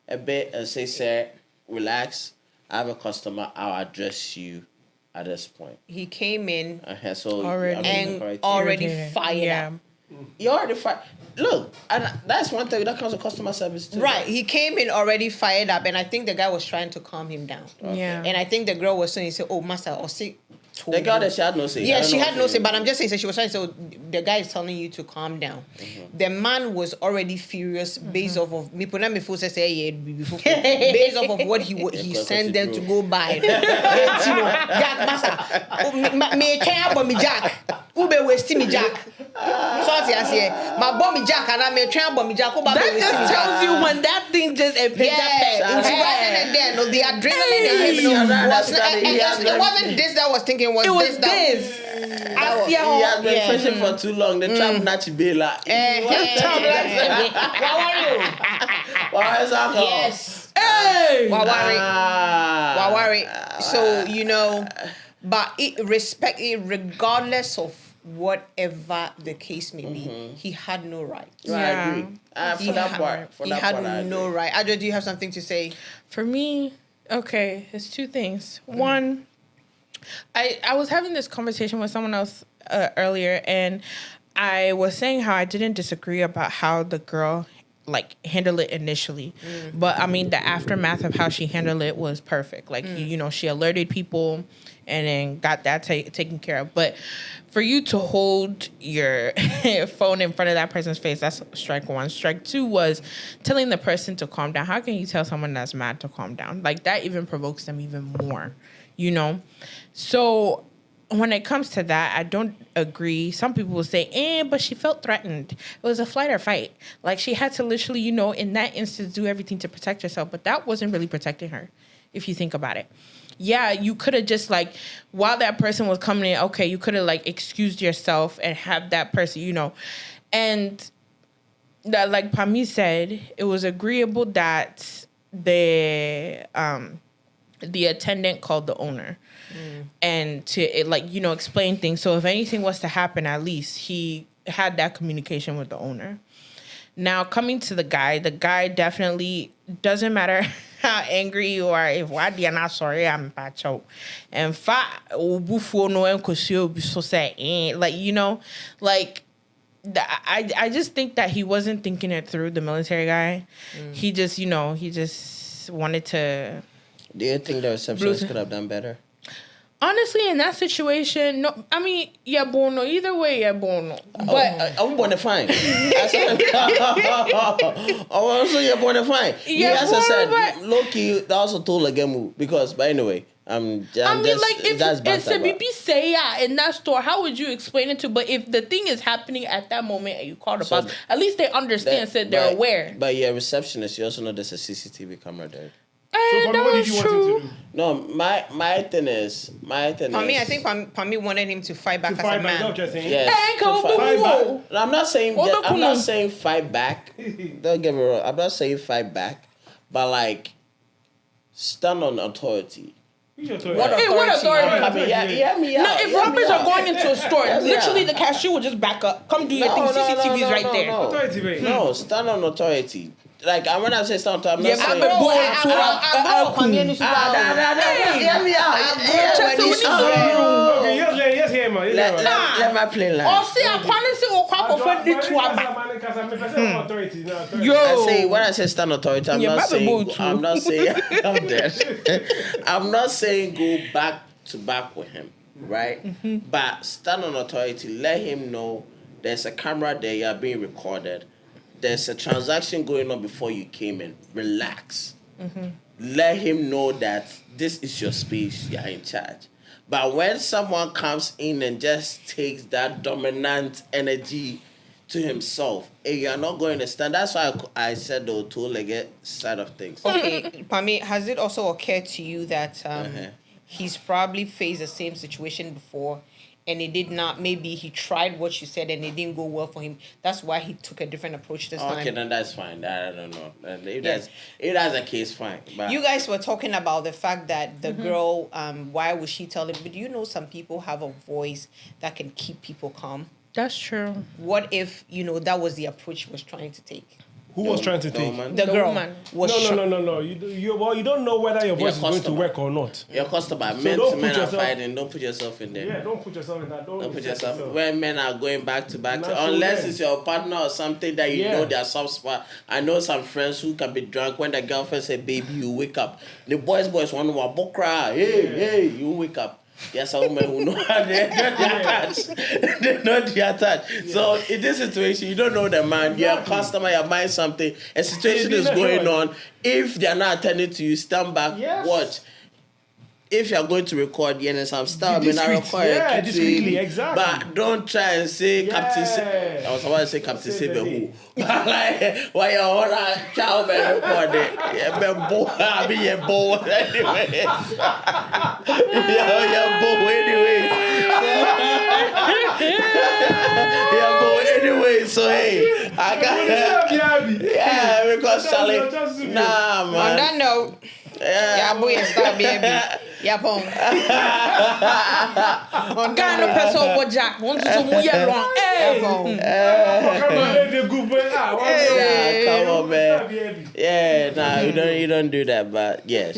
Speaker 2: a bit and say, sir, relax. I have a customer. I'll address you at this point.
Speaker 1: He came in
Speaker 2: So
Speaker 1: already fired up.
Speaker 2: You already fired. Look, and that's one thing that comes with customer service too.
Speaker 1: Right. He came in already fired up, and I think the guy was trying to calm him down.
Speaker 3: Yeah.
Speaker 1: And I think the girl was saying, he said, oh, master, or say.
Speaker 2: The girl that she had no say.
Speaker 1: Yeah, she had no say, but I'm just saying, so she was trying to say, the guy is telling you to calm down. The man was already furious based off of me. Based off of what he sent them to go buy. Jack, master, me care about me Jack. Ube wasting me Jack. So I say, my bomb Jack and I may try about me Jack.
Speaker 3: That just tells you when that thing just
Speaker 1: the adrenaline it wasn't this that was thinking. It was this.
Speaker 2: He has been fishing for too long. The trap not to be like.
Speaker 1: Yes. Hey. Wawari. So but respect it regardless of whatever the case may be. He had no right.
Speaker 2: I agree. For that part,
Speaker 1: he had no right. Adjo, do you have something to say?
Speaker 3: For me, okay, it's two things. One, I was having this conversation with someone else earlier, and I was saying how I didn't disagree about how the girl handled it initially, but I mean the aftermath of how she handled it was perfect. She alerted people and then got that taken care of. But for you to hold your phone in front of that person's face, that's strike one. Strike two was telling the person to calm down. How can you tell someone that's mad to calm down? That even provokes them even more, So when it comes to that, I don't agree. Some people will say, but she felt threatened. It was a flight or fight. She had to literally, in that instance, do everything to protect herself. But that wasn't really protecting her, if you think about it. Yeah, you could have just, while that person was coming in, okay, you could have, excused yourself and have that person, And that, like Pami said, it was agreeable that the attendant called the owner. And to explain things. So if anything was to happen, at least he had that communication with the owner. Now coming to the guy definitely doesn't matter how angry you are. If why you're not sorry, I'm pacho. And I just think that he wasn't thinking it through. The military guy, he just wanted to.
Speaker 2: Do you think the receptionist could have done better?
Speaker 3: Honestly, in that situation, no. I mean, yeah, bono. Either way, yeah, bono. But
Speaker 2: I'm born to fine. Also, you're born to fine.
Speaker 3: Yeah,
Speaker 2: as I said, Loki, that also told again because. But anyway, if it's a BP say in that store, how would you explain it to? But if the thing is happening at that moment and you call the boss, at least they understand. They're aware. But yeah, receptionist, you also know there's a CCTV camera there.
Speaker 4: So, what did you want him to do?
Speaker 2: No, my thing is.
Speaker 1: Pami, I think Pami wanted him to fight back as a man.
Speaker 2: Yes. I'm not saying fight back. Don't get me wrong. I'm not saying fight back, but stand on authority.
Speaker 3: What authority?
Speaker 2: Hear me out.
Speaker 3: No, if robbers are going into a store, literally the cashier will just back up. Come do your thing. CCTV's right there.
Speaker 4: Authority,
Speaker 2: no, stand on authority. When I say stand on, I'm not saying.
Speaker 1: Hear me out. Let my plane land.
Speaker 2: I say when I say stand authority, I'm not saying I'm dead. I'm not saying go back to back with him, right? But stand on authority. Let him know there's a camera there. You are being recorded. There's a transaction going on before you came in. Relax. Let him know that this is your space. You're in charge. But when someone comes in and just takes that dominant energy to himself, and you're not going to stand. That's why I said the two-legged side of things.
Speaker 1: Okay, Pami, has it also occurred to you that he's probably faced the same situation before, and it did not, maybe he tried what you said and it didn't go well for him. That's why he took a different approach this time.
Speaker 2: Okay, then that's fine. I don't know. If that's a case, fine. But
Speaker 1: you guys were talking about the fact that the girl, why would she tell him? But do you know some people have a voice that can keep people calm?
Speaker 3: That's true.
Speaker 1: What if, that was the approach he was trying to take?
Speaker 4: Who was trying to take?
Speaker 2: Man.
Speaker 1: The girl
Speaker 3: woman.
Speaker 1: was
Speaker 4: No. You don't know whether your voice is going to
Speaker 2: customer.
Speaker 4: work or not.
Speaker 2: Your customer,
Speaker 4: So
Speaker 2: men
Speaker 4: don't
Speaker 2: to
Speaker 4: put
Speaker 2: men are
Speaker 4: yourself-
Speaker 2: fighting. Don't put yourself in there.
Speaker 4: Yeah, don't put yourself in that.
Speaker 2: Don't put yourself when men are going back to back,
Speaker 4: Not
Speaker 2: unless
Speaker 4: so
Speaker 2: it's your partner or something that you
Speaker 4: Yeah.
Speaker 2: know their soft spot. I know some friends who can be drunk when the girlfriend say, "Baby, you wake up." The boys want to walk cry. Hey, you wake up. Yes, a woman who know they're attached. They know they're attached. So in this situation, you don't know the man. You're a customer. You're buying something. A situation is going on. If they're not attending to you, stand back.
Speaker 4: Yes.
Speaker 2: Watch. If you're going to record, some stuff,
Speaker 4: Discreet. Yeah, discreetly, exactly.
Speaker 2: But don't try and say Captain. I was about to say Captain Saber who. But like, why you want to child man record it? Yeah, man, boy, I mean, you're boy anyways. You're boy anyways. You're boy anyways. So hey, I got yeah, because Charlie. Nah, man.
Speaker 1: On that note, yeah, boy, stop, baby. Yeah, pong. On
Speaker 3: Kind of person over Jack. Want to move you wrong. Hey.
Speaker 2: Come on, man. Yeah, nah, you don't do that. But yeah,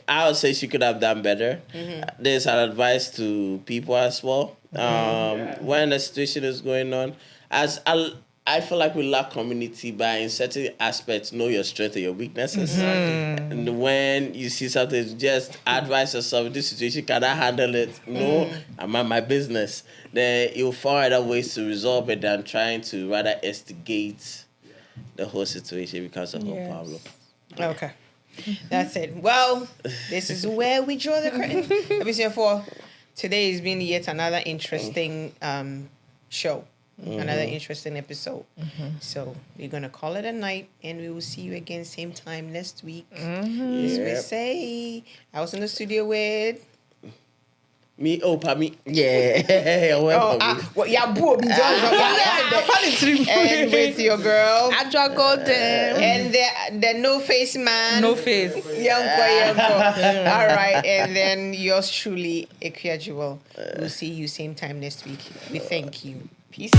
Speaker 2: I would say she could have done better. There's an advice to people as well. When a situation is going on, I feel like we lack community by in certain aspects know your strengths and your weaknesses. And when you see something, just advise yourself, this situation, can I handle it? No, I'm at my business. Then you'll find other ways to resolve it than trying to rather instigate the whole situation becomes a whole problem.
Speaker 1: Okay. That's it. Well, this is where we draw the curtain. Episode 4. Today has been yet another interesting show. Another interesting episode. So we're going to call it a night and we will see you again same time next week. As we say, I was in the studio with...
Speaker 2: Me, me. Yeah.
Speaker 1: And with your girl.
Speaker 3: I draw gold.
Speaker 1: And the no face man.
Speaker 3: No face.
Speaker 1: Yanko. All right. And then yours truly, Ekia Jewel. We'll see you same time next week. We thank you. Peace.